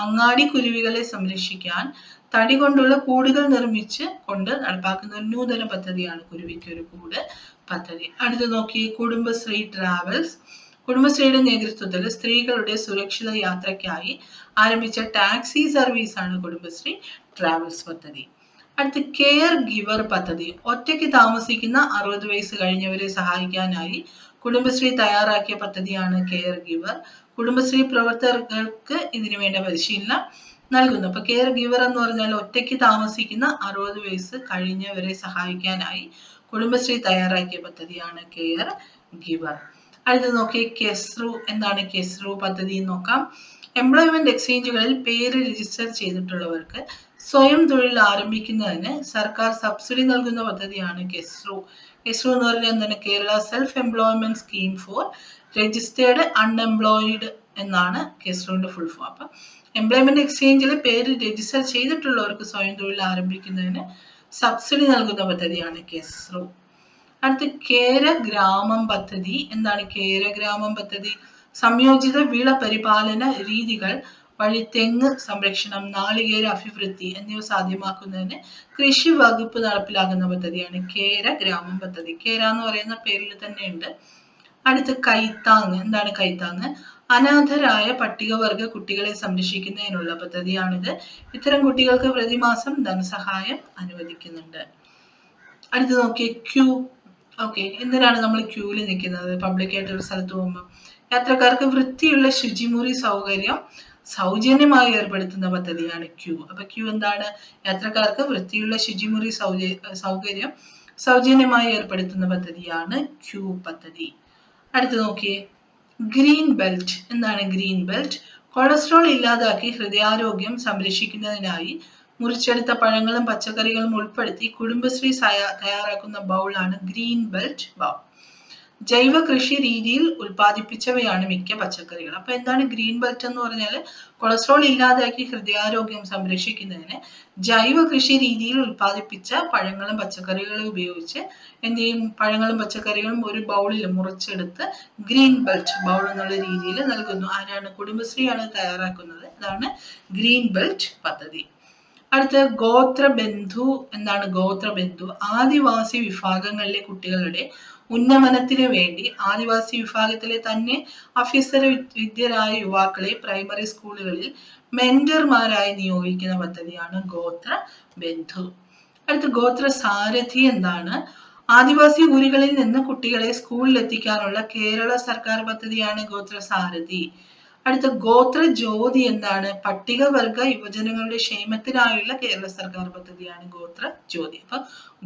അങ്ങാടി കുരുവികളെ സംരക്ഷിക്കാൻ തടി കൊണ്ടുള്ള കൂടുകൾ നിർമ്മിച്ച് കൊണ്ട് നടപ്പാക്കുന്ന ഒരു നൂതന പദ്ധതിയാണ് കുരുവിക്കൊരു കൂട് പദ്ധതി. അടുത്ത് നോക്കി കുടുംബശ്രീ ട്രാവൽസ്. കുടുംബശ്രീയുടെ നേതൃത്വത്തിൽ സ്ത്രീകളുടെ സുരക്ഷിത യാത്രയ്ക്കായി ആരംഭിച്ച ടാക്സി സർവീസ് ആണ് കുടുംബശ്രീ ട്രാവൽസ് പദ്ധതി. അടുത്ത് കെയർ ഗിവർ പദ്ധതി. ഒറ്റയ്ക്ക് താമസിക്കുന്ന 60 വയസ്സ് കഴിഞ്ഞവരെ സഹായിക്കാനായി കുടുംബശ്രീ തയ്യാറാക്കിയ പദ്ധതിയാണ് കെയർ ഗിവർ. കുടുംബശ്രീ പ്രവർത്തകർക്ക് ഇതിനു വേണ്ട പരിശീലനം നൽകുന്നു. അപ്പൊ കെയർ ഗിവർ എന്ന് പറഞ്ഞാൽ ഒറ്റയ്ക്ക് താമസിക്കുന്ന 60 വയസ്സ് കഴിഞ്ഞവരെ സഹായിക്കാനായി കുടുംബശ്രീ തയ്യാറാക്കിയ പദ്ധതിയാണ് കെയർ ഗിവർ. അടുത്ത് നോക്കി കെസ്റു. എന്താണ് കെസ്റു പദ്ധതി നോക്കാം. എംപ്ലോയ്മെന്റ് എക്സ്ചേഞ്ചുകളിൽ പേര് രജിസ്റ്റർ ചെയ്തിട്ടുള്ളവർക്ക് സ്വയം തൊഴിൽ ആരംഭിക്കുന്നതിന് സർക്കാർ സബ്സിഡി നൽകുന്ന പദ്ധതിയാണ് കെസ്റു. കെസ്റു എന്ന് പറഞ്ഞാൽ എന്താണ്? Kerala self employment scheme for registered unemployed എന്നാണ് കെസ്റുവിന്റെ ഫുൾ ഫോം. അപ്പൊ എംപ്ലോയ്മെന്റ് എക്സ്ചേഞ്ചിൽ പേര് രജിസ്റ്റർ ചെയ്തിട്ടുള്ളവർക്ക് സ്വയം തൊഴിൽ ആരംഭിക്കുന്നതിന് സബ്സിഡി നൽകുന്ന പദ്ധതിയാണ് കെസ്റു. അടുത്ത് കേര ഗ്രാമം പദ്ധതി. എന്താണ് കേര ഗ്രാമം പദ്ധതി? സംയോജിത വിള പരിപാലന രീതികൾ വഴി തെങ്ങ് സംരക്ഷണം, നാളികേര അഭിവൃദ്ധി എന്നിവ സാധ്യമാക്കുന്നതിന് കൃഷി വകുപ്പ് നടപ്പിലാക്കുന്ന പദ്ധതിയാണ് കേര ഗ്രാമം പദ്ധതി. കേര എന്ന് പറയുന്ന പേരിൽ തന്നെ ഉണ്ട്. അടുത്ത് കൈത്താങ്. എന്താണ് കൈത്താങ്? അനാഥരായ പട്ടികവർഗ കുട്ടികളെ സംരക്ഷിക്കുന്നതിനുള്ള പദ്ധതിയാണിത്. ഇത്തരം കുട്ടികൾക്ക് പ്രതിമാസം ധനസഹായം അനുവദിക്കുന്നുണ്ട്. അടുത്ത് നോക്കിയേ ക്യൂ. ഓക്കെ, എന്തിനാണ് നമ്മൾ ക്യൂവിൽ നിൽക്കുന്നത്? പബ്ലിക് ആയിട്ട് ഒരു സ്ഥലത്ത് പോകുമ്പോൾ യാത്രക്കാർക്ക് വൃത്തിയുള്ള ശുചിമുറി സൗകര്യം സൗജന്യമായി ഏർപ്പെടുത്തുന്ന പദ്ധതിയാണ് ക്യൂ. അപ്പൊ ക്യൂ എന്താണ്? യാത്രക്കാർക്ക് വൃത്തിയുള്ള ശുചിമുറി സൗകര്യം സൗജന്യമായി ഏർപ്പെടുത്തുന്ന പദ്ധതിയാണ് ക്യൂ പദ്ധതി. അടുത്ത് നോക്കിയേ ഗ്രീൻ ബെൽറ്റ്. എന്താണ് ഗ്രീൻ ബെൽറ്റ്? കൊളസ്ട്രോൾ ഇല്ലാതാക്കി ഹൃദയാരോഗ്യം സംരക്ഷിക്കുന്നതിനായി മുറിച്ചെടുത്ത പഴങ്ങളും പച്ചക്കറികളും ഉൾപ്പെടുത്തി കുടുംബശ്രീ തയ്യാറാക്കുന്ന ബൗളാണ് ഗ്രീൻ ബെൽറ്റ് ബൗൾ. ജൈവ കൃഷി രീതിയിൽ ഉൽപ്പാദിപ്പിച്ചവയാണ് മിക്ക പച്ചക്കറികൾ. അപ്പൊ എന്താണ് ഗ്രീൻ ബെൽറ്റ് എന്ന് പറഞ്ഞാൽ? കൊളസ്ട്രോൾ ഇല്ലാതാക്കി ഹൃദയാരോഗ്യം സംരക്ഷിക്കുന്നതിന് ജൈവ കൃഷി രീതിയിൽ ഉൽപ്പാദിപ്പിച്ച പഴങ്ങളും പച്ചക്കറികളും ഉപയോഗിച്ച് എന്ത് ചെയ്യും? പഴങ്ങളും പച്ചക്കറികളും ഒരു ബൗളിൽ മുറിച്ചെടുത്ത് ഗ്രീൻ ബെൽറ്റ് ബൗൾ എന്നുള്ള രീതിയിൽ നൽകുന്നു. ആരാണ്? കുടുംബശ്രീയാണ് തയ്യാറാക്കുന്നത്. ഇതാണ് ഗ്രീൻ ബെൽറ്റ് പദ്ധതി. അടുത്ത ഗോത്രബന്ധു. എന്താണ് ഗോത്രബന്ധു? ആദിവാസി വിഭാഗങ്ങളിലെ കുട്ടികളുടെ ഉന്നമനത്തിന് വേണ്ടി ആദിവാസി വിഭാഗത്തിലെ തന്നെ അഭ്യസ്തര വിദ്യരായ യുവാക്കളെ പ്രൈമറി സ്കൂളുകളിൽ മെന്റർമാരായി നിയോഗിക്കുന്ന പദ്ധതിയാണ് ഗോത്രബന്ധു. അടുത്ത ഗോത്ര സാരഥി. എന്താണ്? ആദിവാസി ഊരുകളിൽ നിന്ന് കുട്ടികളെ സ്കൂളിൽ എത്തിക്കാനുള്ള കേരള സർക്കാർ പദ്ധതിയാണ് ഗോത്ര സാരഥി. അടുത്ത ഗോത്ര ജ്യോതി. എന്താണ്? പട്ടികവർഗ യുവജനങ്ങളുടെ ക്ഷേമത്തിനായുള്ള കേരള സർക്കാർ പദ്ധതിയാണ് ഗോത്ര ജ്യോതി. അപ്പൊ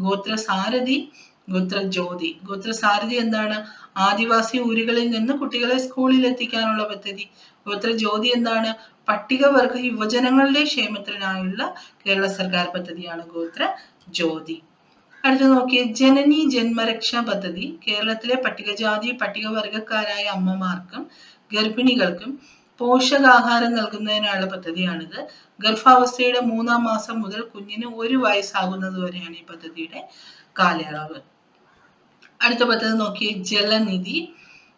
ഗോത്ര സാരഥി, ഗോത്ര ജ്യോതി. ഗോത്ര സാരഥി എന്താണ്? ആദിവാസി ഊരുകളിൽ നിന്ന് കുട്ടികളെ സ്കൂളിൽ എത്തിക്കാനുള്ള പദ്ധതി. ഗോത്ര ജ്യോതി എന്താണ്? പട്ടികവർഗ യുവജനങ്ങളുടെ ക്ഷേമത്തിനായുള്ള കേരള സർക്കാർ പദ്ധതിയാണ് ഗോത്ര ജ്യോതി. അടുത്ത നോക്കിയേ ജനനി ജന്മരക്ഷാ പദ്ധതി. കേരളത്തിലെ പട്ടികജാതി പട്ടികവർഗക്കാരായ അമ്മമാർക്കും ഗർഭിണികൾക്കും പോഷകാഹാരം നൽകുന്നതിനുള്ള പദ്ധതിയാണിത്. ഗർഭാവസ്ഥയുടെ 3-ാം മാസം മുതൽ കുഞ്ഞിന് 1 വയസ്സാകുന്നത് വരെയാണ് ഈ പദ്ധതിയുടെ കാലയളവ്. അടുത്ത പദ്ധതി നോക്കിയേ ജലനിധി.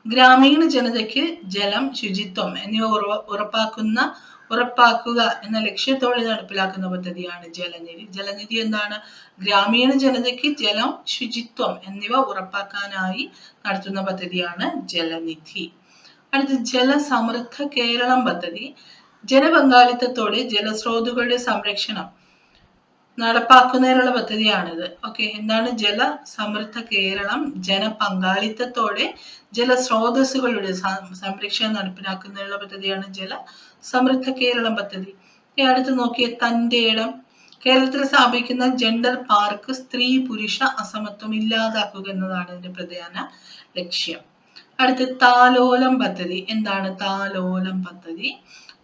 ഗ്രാമീണ ജനതയ്ക്ക് ജലം, ശുചിത്വം എന്നിവ ഉറപ്പാക്കുക എന്ന ലക്ഷ്യത്തോടെ നടപ്പിലാക്കുന്ന പദ്ധതിയാണ് ജലനിധി. ജലനിധി എന്താണ്? ഗ്രാമീണ ജനതയ്ക്ക് ജലം, ശുചിത്വം എന്നിവ ഉറപ്പാക്കാനായി നടത്തുന്ന പദ്ധതിയാണ് ജലനിധി. അടുത്ത ജലസമൃദ്ധ കേരളം പദ്ധതി. ജനപങ്കാളിത്തത്തോടെ ജലസ്രോതസ്സുകളുടെ സംരക്ഷണം നടപ്പാക്കുന്നതിനുള്ള പദ്ധതിയാണിത്. ഓക്കെ, എന്താണ് ജലസമൃദ്ധ കേരളം? ജനപങ്കാളിത്തത്തോടെ ജലസ്രോതസ്സുകളുടെ സംരക്ഷണം നടപ്പിലാക്കുന്നതിനുള്ള പദ്ധതിയാണ് ജലസമൃദ്ധ കേരളം പദ്ധതി. അടുത്ത് നോക്കിയ തന്റെ ഇടം. കേരളത്തിൽ സ്ഥാപിക്കുന്ന ജെൻഡർ പാർക്ക് സ്ത്രീ പുരുഷ അസമത്വം ഇല്ലാതാക്കുക എന്നതാണ് ഇതിന്റെ പ്രധാന ലക്ഷ്യം. അടുത്ത് താലോലം പദ്ധതി. എന്താണ് താലോലം പദ്ധതി?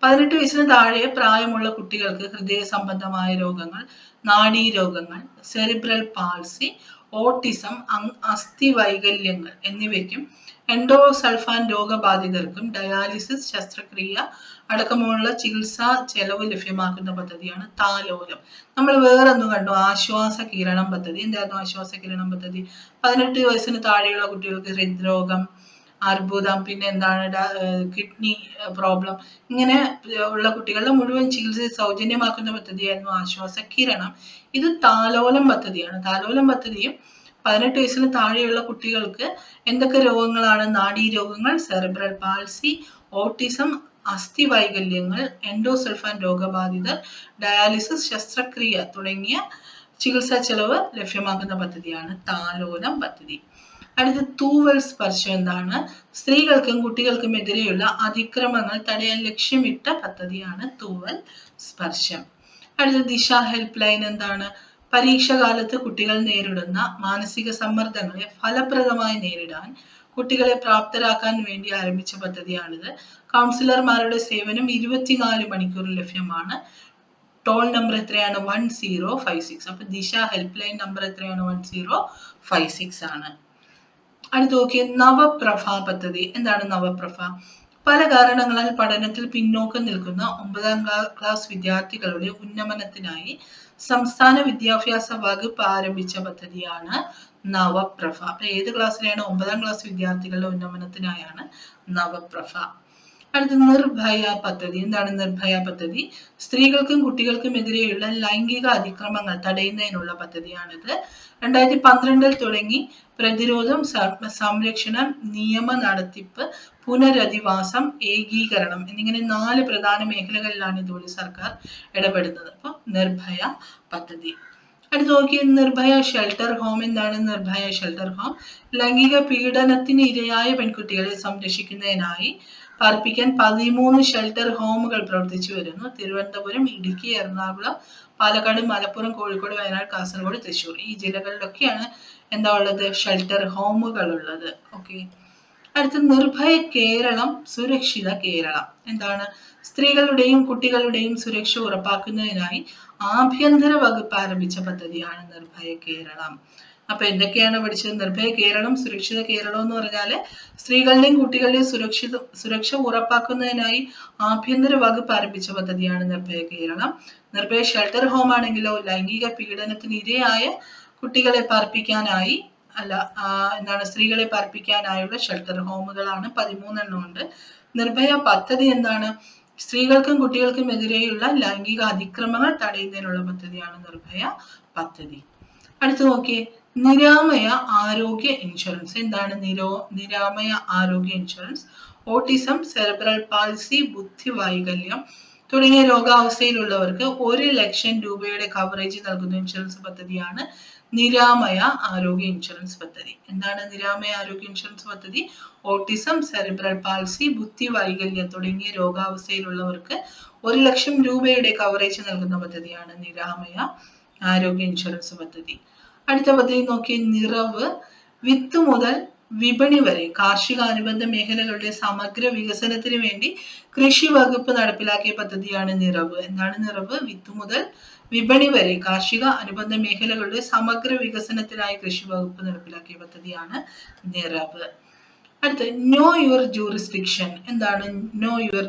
18 വയസ്സിന് താഴെ പ്രായമുള്ള കുട്ടികൾക്ക് ഹൃദയ സംബന്ധമായ രോഗങ്ങൾ, നാഡീരോഗങ്ങൾ, സെറിബ്രൽ പാൾസി, ഓട്ടിസം, അസ്ഥി വൈകല്യങ്ങൾ എന്നിവയ്ക്കും എൻഡോസൾഫാൻ രോഗബാധിതർക്കും ഡയാലിസിസ് ശസ്ത്രക്രിയ അടക്കമുള്ള ചികിത്സാ ചെലവ് ലഭ്യമാക്കുന്ന പദ്ധതിയാണ് താലോലം. നമ്മൾ വേറൊന്നും കണ്ടു, ആശ്വാസ കിരണം പദ്ധതി. എന്തായിരുന്നു ആശ്വാസ കിരണം പദ്ധതി? 18 വയസ്സിന് താഴെയുള്ള കുട്ടികൾക്ക് ഹൃദ്രോഗം, അർബുദം, പിന്നെ എന്താണ് കിഡ്നി പ്രോബ്ലം, ഇങ്ങനെ ഉള്ള കുട്ടികളുടെ മുഴുവൻ ചികിത്സ സൗജന്യമാക്കുന്ന പദ്ധതിയായിരുന്നു ആശ്വാസ കിരണം. ഇത് താലോലം പദ്ധതിയാണ്. താലോലം പദ്ധതിയും 18 വയസ്സിന് താഴെയുള്ള കുട്ടികൾക്ക് എന്തൊക്കെ രോഗങ്ങളാണ്? നാഡീരോഗങ്ങൾ, സെറിബ്രൽ പാൾസി, ഓട്ടിസം, അസ്ഥി വൈകല്യങ്ങൾ, എൻഡോസൾഫാൻ രോഗബാധിതർ, ഡയാലിസിസ്, ശസ്ത്രക്രിയ തുടങ്ങിയ ചികിത്സാ ചെലവ് ലഭ്യമാക്കുന്ന പദ്ധതിയാണ് താലോലം പദ്ധതി. അടുത്ത തൂവൽ സ്പർശം എന്താണ്? സ്ത്രീകൾക്കും കുട്ടികൾക്കും എതിരെയുള്ള അതിക്രമങ്ങൾ തടയാൻ ലക്ഷ്യമിട്ട പദ്ധതിയാണ് തൂവൽ സ്പർശം. അടുത്ത ദിശ ഹെൽപ്പ് ലൈൻ എന്താണ്? പരീക്ഷാകാലത്ത് കുട്ടികൾ നേരിടുന്ന മാനസിക സമ്മർദ്ദങ്ങളെ ഫലപ്രദമായി നേരിടാൻ കുട്ടികളെ പ്രാപ്തരാക്കാൻ വേണ്ടി ആരംഭിച്ച പദ്ധതിയാണിത്. കൗൺസിലർമാരുടെ സേവനം 24 മണിക്കൂർ ലഭ്യമാണ്. ടോൾ നമ്പർ എത്രയാണ്? 1056. അപ്പൊ ദിശ ഹെൽപ്പ് ലൈൻ നമ്പർ എത്രയാണ്? 1056 ആണ്. അടുത്ത് നോക്കിയ നവപ്രഭ പദ്ധതി. എന്താണ് നവപ്രഭ? പല കാരണങ്ങളാൽ പഠനത്തിൽ പിന്നോക്കം നിൽക്കുന്ന 9ാം ക്ലാസ് വിദ്യാർത്ഥികളുടെ ഉന്നമനത്തിനായി സംസ്ഥാന വിദ്യാഭ്യാസ വകുപ്പ് ആരംഭിച്ച പദ്ധതിയാണ് നവപ്രഭ. അപ്പൊ ഏത് ക്ലാസ്സിലെയാണ്? 9ാം ക്ലാസ് വിദ്യാർത്ഥികളുടെ ഉന്നമനത്തിനായാണ് നവപ്രഭ. അടുത്ത നിർഭയ പദ്ധതി. എന്താണ് നിർഭയ പദ്ധതി? സ്ത്രീകൾക്കും കുട്ടികൾക്കും എതിരെയുള്ള ലൈംഗിക അതിക്രമങ്ങൾ തടയുന്നതിനുള്ള പദ്ധതിയാണിത്. 2012 തുടങ്ങി പ്രതിരോധം, സംരക്ഷണം, നിയമ നടത്തിപ്പ്, പുനരധിവാസം, ഏകീകരണം എന്നിങ്ങനെ 4 പ്രധാന മേഖലകളിലാണ് ഇതുവഴി സർക്കാർ ഇടപെടുന്നത്. അപ്പൊ നിർഭയ പദ്ധതി. അടുത്ത് നോക്കിയ നിർഭയ ഷെൽട്ടർ ഹോം. എന്താണ് നിർഭയ ഷെൽട്ടർ ഹോം? ലൈംഗിക പീഡനത്തിന് ഇരയായ പെൺകുട്ടികളെ സംരക്ഷിക്കുന്നതിനായി പാർപ്പിക്കാൻ 13 ഷെൽട്ടർ ഹോമുകൾ പ്രവർത്തിച്ചു വരുന്നു. തിരുവനന്തപുരം, ഇടുക്കി, എറണാകുളം, പാലക്കാട്, മലപ്പുറം, കോഴിക്കോട്, വയനാട്, കാസർഗോഡ്, തൃശ്ശൂർ ഈ ജില്ലകളിലൊക്കെയാണ് എന്താ ഉള്ളത്? ഷെൽട്ടർ ഹോമുകൾ ഉള്ളത്. ഓക്കെ. അടുത്ത നിർഭയ കേരളം, സുരക്ഷിത കേരളം. എന്താണ്? സ്ത്രീകളുടെയും കുട്ടികളുടെയും സുരക്ഷ ഉറപ്പാക്കുന്നതിനായി ആഭ്യന്തര വകുപ്പ് ആരംഭിച്ച പദ്ധതിയാണ് നിർഭയ കേരളം. അപ്പൊ എന്തൊക്കെയാണ് പഠിച്ചത്? നിർഭയ കേരളം, സുരക്ഷിത കേരളം എന്ന് പറഞ്ഞാല് സ്ത്രീകളുടെയും കുട്ടികളുടെയും സുരക്ഷ ഉറപ്പാക്കുന്നതിനായി ആഭ്യന്തര വകുപ്പ് ആരംഭിച്ച പദ്ധതിയാണ് നിർഭയ കേരളം. നിർഭയ ഷെൽട്ടർ ഹോം ആണെങ്കിലോ ലൈംഗിക പീഡനത്തിന് ഇരയായ കുട്ടികളെ പാർപ്പിക്കാനായി എന്താണ് സ്ത്രീകളെ പാർപ്പിക്കാനായുള്ള ഷെൽട്ടർ ഹോമുകളാണ് 13 എണ്ണം ഉണ്ട്. നിർഭയ പദ്ധതി എന്താണ്? സ്ത്രീകൾക്കും കുട്ടികൾക്കും എതിരെയുള്ള ലൈംഗിക അതിക്രമങ്ങൾ തടയുന്നതിനുള്ള പദ്ധതിയാണ് നിർഭയ പദ്ധതി. അടുത്ത് നോക്കിയേ, നിരാമയ ആരോഗ്യ ഇൻഷുറൻസ്. എന്താണ് നിരാമയ ആരോഗ്യ ഇൻഷുറൻസ്? ഓട്ടിസം, സെറിബ്രൽ പാൾസി, ബുദ്ധി വൈകല്യം തുടങ്ങിയ രോഗാവസ്ഥയിലുള്ളവർക്ക് 1 ലക്ഷം രൂപയുടെ കവറേജ് നൽകുന്ന ഇൻഷുറൻസ് പദ്ധതിയാണ് നിരാമയ ആരോഗ്യ ഇൻഷുറൻസ് പദ്ധതി. എന്താണ് നിരാമയ ആരോഗ്യ ഇൻഷുറൻസ് പദ്ധതി? ഓട്ടിസം, സെറിബ്രൽ പാൾസി, ബുദ്ധി വൈകല്യം തുടങ്ങിയ രോഗാവസ്ഥയിലുള്ളവർക്ക് 1 ലക്ഷം രൂപയുടെ കവറേജ് നൽകുന്ന പദ്ധതിയാണ് നിരാമയ ആരോഗ്യ ഇൻഷുറൻസ് പദ്ധതി. അടുത്ത പദ്ധതി നോക്കിയ നിറവ്. വിത്ത് മുതൽ വിപണി വരെ കാർഷിക അനുബന്ധ മേഖലകളുടെ സമഗ്ര വികസനത്തിന് വേണ്ടി കൃഷി വകുപ്പ് നടപ്പിലാക്കിയ പദ്ധതിയാണ് നിറവ്. എന്താണ് നിറവ്? വിത്ത് മുതൽ വിപണി വരെ കാർഷിക അനുബന്ധ മേഖലകളുടെ സമഗ്ര വികസനത്തിനായി കൃഷി വകുപ്പ് നടപ്പിലാക്കിയ പദ്ധതിയാണ് നിറവ്. അടുത്ത നോ യുവർ ജൂറിസ്ഡിക്ഷൻ. എന്താണ് നോ യുവർ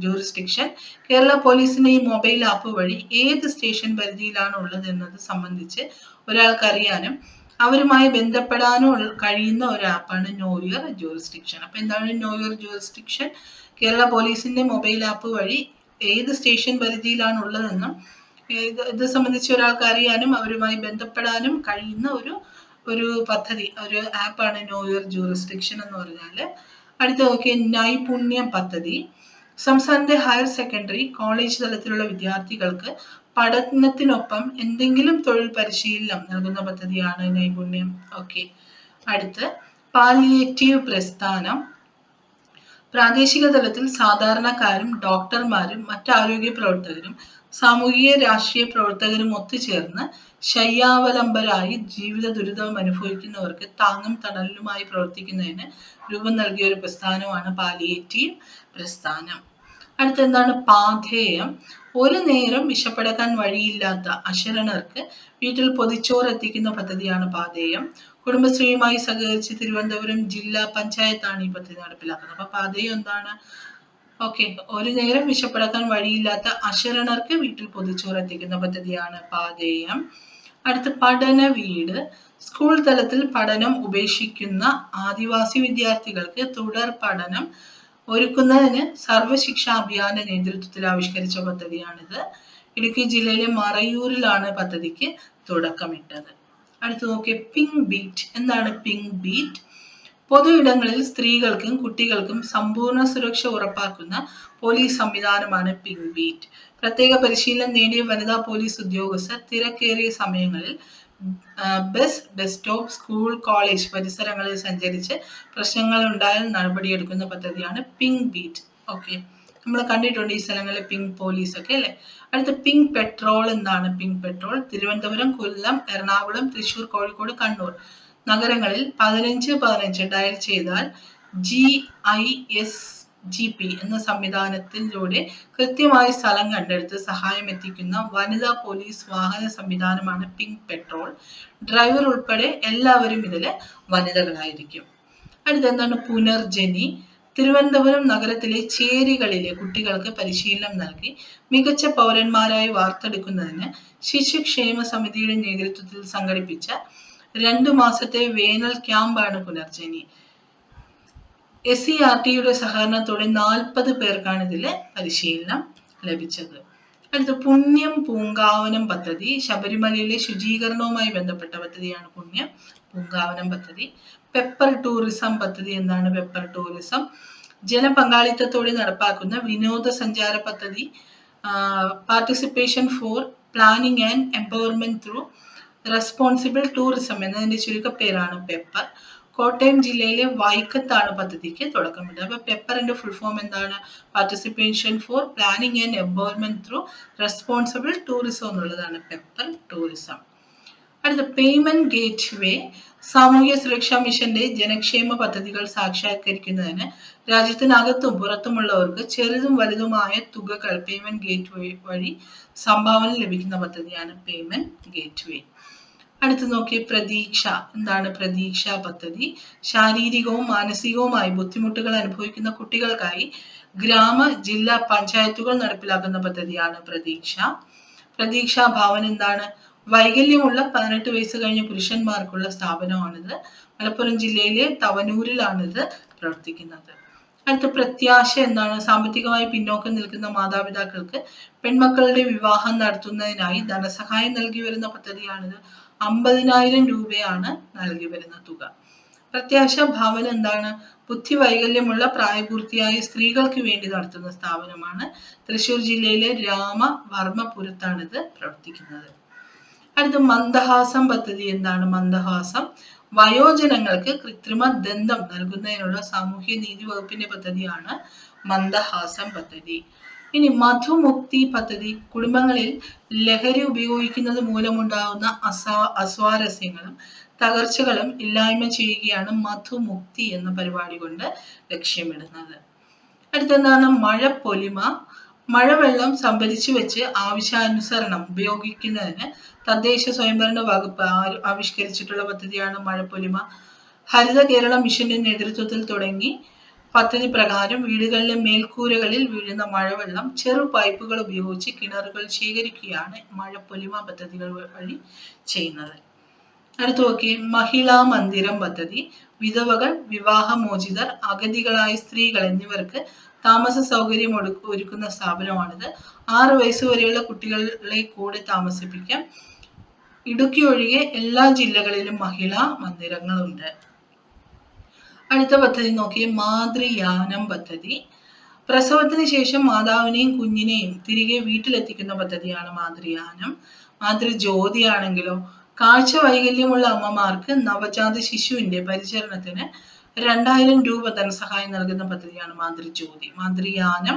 ജൂറിസ്ഡിക്ഷൻ? കേരള പോലീസിന്റെ ഈ മൊബൈൽ ആപ്പ് വഴി ഏത് സ്റ്റേഷൻ പരിധിയിലാണ് ഉള്ളത് എന്നത് സംബന്ധിച്ച് ഒരാൾക്ക് അറിയാനും അവരുമായി ബന്ധപ്പെടാനോ കഴിയുന്ന ഒരു ആപ്പാണ് നോ യുവർ ജൂറിസ്ഡിക്ഷൻ. അപ്പൊ എന്താണ് നോ യുവർ ജൂറിസ്ഡിക്ഷൻ? കേരള പോലീസിന്റെ മൊബൈൽ ആപ്പ് വഴി ഏത് സ്റ്റേഷൻ പരിധിയിലാണ് ഉള്ളതെന്നും ഇത് സംബന്ധിച്ച് ഒരാൾക്ക് അറിയാനും അവരുമായി ബന്ധപ്പെടാനും കഴിയുന്ന ഒരു പദ്ധതി, ഒരു ആപ്പാണ് നോ യുവർ ജൂറിസ്ഡിക്ഷൻ എന്ന് പറഞ്ഞാല്. അടുത്ത നോക്കിയ നൈപുണ്യം പദ്ധതി. സംസ്ഥാനത്തെ ഹയർ സെക്കൻഡറി, കോളേജ് തലത്തിലുള്ള വിദ്യാർത്ഥികൾക്ക് പഠനത്തിനൊപ്പം എന്തെങ്കിലും തൊഴിൽ പരിശീലനം നൽകുന്ന പദ്ധതിയാണ് നൈപുണ്യം. ഓക്കെ. അടുത്ത് പാലിയേറ്റീവ് പ്രസ്ഥാനം. പ്രാദേശിക തലത്തിൽ സാധാരണക്കാരും ഡോക്ടർമാരും മറ്റ് ആരോഗ്യ പ്രവർത്തകരും സാമൂഹിക രാഷ്ട്രീയ പ്രവർത്തകരും ഒത്തുചേർന്ന് ശയ്യാവലംബരായി ജീവിത ദുരിതം അനുഭവിക്കുന്നവർക്ക് താങ്ങും തണലുമായി പ്രവർത്തിക്കുന്നതിന് രൂപം നൽകിയ ഒരു പ്രസ്ഥാനമാണ് പാലിയേറ്റീവ് പ്രസ്ഥാനം. അടുത്ത എന്താണ് പാഥേയം? ഒരു നേരം വിശപ്പടക്കാൻ വഴിയില്ലാത്ത അശരണർക്ക് വീട്ടിൽ പൊതിച്ചോറ് എത്തിക്കുന്ന പദ്ധതിയാണ് പാഥേയം. കുടുംബശ്രീയുമായി സഹകരിച്ച് തിരുവനന്തപുരം ജില്ലാ പഞ്ചായത്താണ് ഈ പദ്ധതി നടപ്പിലാക്കുന്നത്. അപ്പൊ പാഥേയം എന്താണ്? ഓക്കെ, ഒരു നേരം വിശപ്പടക്കാൻ വഴിയില്ലാത്ത അശരണർക്ക് വീട്ടിൽ പൊതിച്ചോറ് എത്തിക്കുന്ന പദ്ധതിയാണ് പാഥേയം. അടുത്ത പഠന വീട്. സ്കൂൾ തലത്തിൽ പഠനം ഉപേക്ഷിക്കുന്ന ആദിവാസി വിദ്യാർത്ഥികൾക്ക് തുടർ പഠനം ഒരുക്കുന്നതിന് സർവശിക്ഷാ അഭിയാന്റെ നേതൃത്വത്തിൽ ആവിഷ്കരിച്ച പദ്ധതിയാണിത്. ഇടുക്കി ജില്ലയിലെ മറയൂരിലാണ് പദ്ധതിക്ക് തുടക്കമിട്ടത്. അടുത്ത് നോക്കിയ പിങ്ക് ബീറ്റ്. എന്താണ് പിങ്ക് ബീറ്റ്? പൊതു ഇടങ്ങളിൽ സ്ത്രീകൾക്കും കുട്ടികൾക്കും സമ്പൂർണ്ണ സുരക്ഷ ഉറപ്പാക്കുന്ന പോലീസ് സംവിധാനമാണ് പിങ്ക് ബീറ്റ്. പ്രത്യേക പരിശീലനം നേടിയ വനിതാ പോലീസ് ഉദ്യോഗസ്ഥർ തിരക്കേറിയ സമയങ്ങളിൽ bus, bus stop, school, college പരിസരങ്ങളിൽ സഞ്ചരിച്ച് പ്രശ്നങ്ങൾ ഉണ്ടായാൽ നടപടിയെടുക്കുന്ന പദ്ധതിയാണ് പിങ്ക് ബീറ്റ്. ഓക്കെ, നമ്മൾ കണ്ടിട്ടുണ്ട് ഈ സ്ഥലങ്ങളിൽ പിങ്ക് പോലീസ് ഒക്കെ അല്ലെ. അടുത്ത പിങ്ക് പെട്രോൾ. എന്താണ് പിങ്ക് പെട്രോൾ? തിരുവനന്തപുരം, കൊല്ലം, എറണാകുളം, തൃശൂർ, കോഴിക്കോട്, കണ്ണൂർ നഗരങ്ങളിൽ 1515 ഡയൽ ചെയ്താൽ GISGP എന്ന സംവിധാനത്തിലൂടെ കൃത്യമായി സ്ഥലം കണ്ടെടുത്ത് സഹായം എത്തിക്കുന്ന വനിതാ പോലീസ് വാഹന സംവിധാനമാണ് പിങ്ക് പെട്രോൾ. ഡ്രൈവർ ഉൾപ്പെടെ എല്ലാവരും ഇതില് വനിതകളായിരിക്കും. അടുത്ത എന്താണ് പുനർജനി? തിരുവനന്തപുരം നഗരത്തിലെ ചേരികളിലെ കുട്ടികൾക്ക് പരിശീലനം നൽകി മികച്ച പൗരന്മാരായി വാർത്തെടുക്കുന്നതിന് ശിശുക്ഷേമ സമിതിയുടെ നേതൃത്വത്തിൽ സംഘടിപ്പിച്ച 2 മാസത്തെ വേനൽ ക്യാമ്പാണ് പുനർജനി. SCERTയുടെ സഹകരണത്തോടെ 40 പേർക്കാണ് ഇതില് പരിശീലനം ലഭിച്ചത്. അടുത്ത പുണ്യം പൂങ്കാവനം പദ്ധതി. ശബരിമലയിലെ ശുചീകരണവുമായി ബന്ധപ്പെട്ട പദ്ധതിയാണ് പുണ്യം പൂങ്കാവനം പദ്ധതി. പെപ്പർ ടൂറിസം പദ്ധതി. എന്താണ് പെപ്പർ ടൂറിസം? ജനപങ്കാളിത്തത്തോടെ നടപ്പാക്കുന്ന വിനോദസഞ്ചാര പദ്ധതി. Participation four planning and empowerment through responsible tourism എന്നതിന്റെ ചുരുക്കപ്പേരാണ് പെപ്പർ. കോട്ടയം ജില്ലയിലെ വൈക്കത്താണ് പദ്ധതിക്ക് തുടക്കമിട്ടത്. അപ്പൊ പെപ്പറിന്റെ ഫുൾ ഫോം എന്താണ്? Participation four planning and empowerment through responsible tourism എന്നുള്ളതാണ് പെപ്പർ ടൂറിസം. അടുത്ത പേയ്മെന്റ് ഗേറ്റ് വേ. സാമൂഹ്യ സുരക്ഷാ മിഷന്റെ ജനക്ഷേമ പദ്ധതികൾ സാക്ഷാത്കരിക്കുന്നതിന് രാജ്യത്തിനകത്തും പുറത്തുമുള്ളവർക്ക് ചെറുതും വലുതുമായ തുകകൾ പേയ്മെന്റ് ഗേറ്റ് വേ വഴി സംഭാവന ലഭിക്കുന്ന പദ്ധതിയാണ് പേയ്മെന്റ് ഗേറ്റ് വേ. അടുത്ത് നോക്കിയ പ്രതീക്ഷ. എന്താണ് പ്രതീക്ഷ പദ്ധതി? ശാരീരികവും മാനസികവുമായി ബുദ്ധിമുട്ടുകൾ അനുഭവിക്കുന്ന കുട്ടികൾക്കായി ഗ്രാമ ജില്ലാ പഞ്ചായത്തുകൾ നടപ്പിലാക്കുന്ന പദ്ധതിയാണ് പ്രതീക്ഷ. പ്രതീക്ഷാ ഭവൻ എന്താണ്? വൈകല്യമുള്ള 18 വയസ്സ് കഴിഞ്ഞ പുരുഷന്മാർക്കുള്ള സ്ഥാപനമാണിത്. മലപ്പുറം ജില്ലയിലെ തവനൂരിലാണിത് പ്രവർത്തിക്കുന്നത്. അടുത്ത പ്രത്യാശ എന്താണ്? സാമ്പത്തികമായി പിന്നോക്കം നിൽക്കുന്ന മാതാപിതാക്കൾക്ക് പെൺമക്കളുടെ വിവാഹം നടത്തുന്നതിനായി ധനസഹായം നൽകി വരുന്ന പദ്ധതിയാണിത്. 50,000 രൂപയാണ് നൽകി വരുന്ന തുക. പ്രത്യാശ ഭവൻ എന്താണ്? ബുദ്ധി വൈകല്യമുള്ള പ്രായപൂർത്തിയായ സ്ത്രീകൾക്ക് വേണ്ടി നടത്തുന്ന സ്ഥാപനമാണ്. തൃശൂർ ജില്ലയിലെ രാമവർമ്മപുരത്താണ് ഇത് പ്രവർത്തിക്കുന്നത്. അടുത്ത മന്ദഹാസം പദ്ധതി. എന്താണ് മന്ദഹാസം? വയോജനങ്ങൾക്ക് കൃത്രിമ ദന്തം നൽകുന്നതിനുള്ള സാമൂഹ്യ നീതി വകുപ്പിന്റെ പദ്ധതിയാണ് മന്ദഹാസം പദ്ധതി. ഇനി മധുമുക്തി പദ്ധതി. കുടുംബങ്ങളിൽ ലഹരി ഉപയോഗിക്കുന്നത് മൂലമുണ്ടാകുന്ന അസ്വാരസ്യങ്ങളും തകർച്ചകളും ഇല്ലായ്മ ചെയ്യുകയാണ് മധുമുക്തി എന്ന പരിപാടി കൊണ്ട് ലക്ഷ്യമിടുന്നത്. അടുത്തെന്താണ് മഴപ്പൊലിമ. മഴവെള്ളം സംഭരിച്ചു വെച്ച് ആവശ്യാനുസരണം ഉപയോഗിക്കുന്നതിന് തദ്ദേശ സ്വയംഭരണ വകുപ്പ് ആവിഷ്കരിച്ചിട്ടുള്ള പദ്ധതിയാണ് മഴപ്പൊലിമ. ഹരിത കേരള മിഷന്റെ നേതൃത്വത്തിൽ തുടങ്ങി പദ്ധതി പ്രകാരം വീടുകളിലെ മേൽക്കൂരകളിൽ വീഴുന്ന മഴവെള്ളം ചെറു പൈപ്പുകൾ ഉപയോഗിച്ച് കിണറുകൾ ശേഖരിക്കുകയാണ് മഴപ്പൊലിമ പദ്ധതികൾ വഴി ചെയ്യുന്നത്. അടുത്ത് നോക്കി മഹിളാ മന്ദിരം പദ്ധതി. വിധവകൾ, വിവാഹമോചിതർ, അഗതികളായ സ്ത്രീകൾ എന്നിവർക്ക് താമസ സൗകര്യം ഒരുക്കുന്ന സ്ഥാപനമാണിത്. 6 വയസ്സ് വരെയുള്ള കുട്ടികളെ കൂടെ താമസിപ്പിക്കാം. ഇടുക്കി ഒഴികെ എല്ലാ ജില്ലകളിലും മഹിളാ മന്ദിരങ്ങളുണ്ട്. അടുത്ത പദ്ധതി നോക്കിയേ മാതൃയാനം പദ്ധതി. പ്രസവത്തിന് ശേഷം മാതാവിനെയും കുഞ്ഞിനെയും തിരികെ വീട്ടിലെത്തിക്കുന്ന പദ്ധതിയാണ് മാതൃയാനം. മാതൃജ്യോതി ആണെങ്കിലോ കാഴ്ച വൈകല്യമുള്ള അമ്മമാർക്ക് നവജാത ശിശുവിന്റെ പരിചരണത്തിന് 2000 രൂപ ധനസഹായം നൽകുന്ന പദ്ധതിയാണ് മാതൃജ്യോതി. മാതൃയാനം,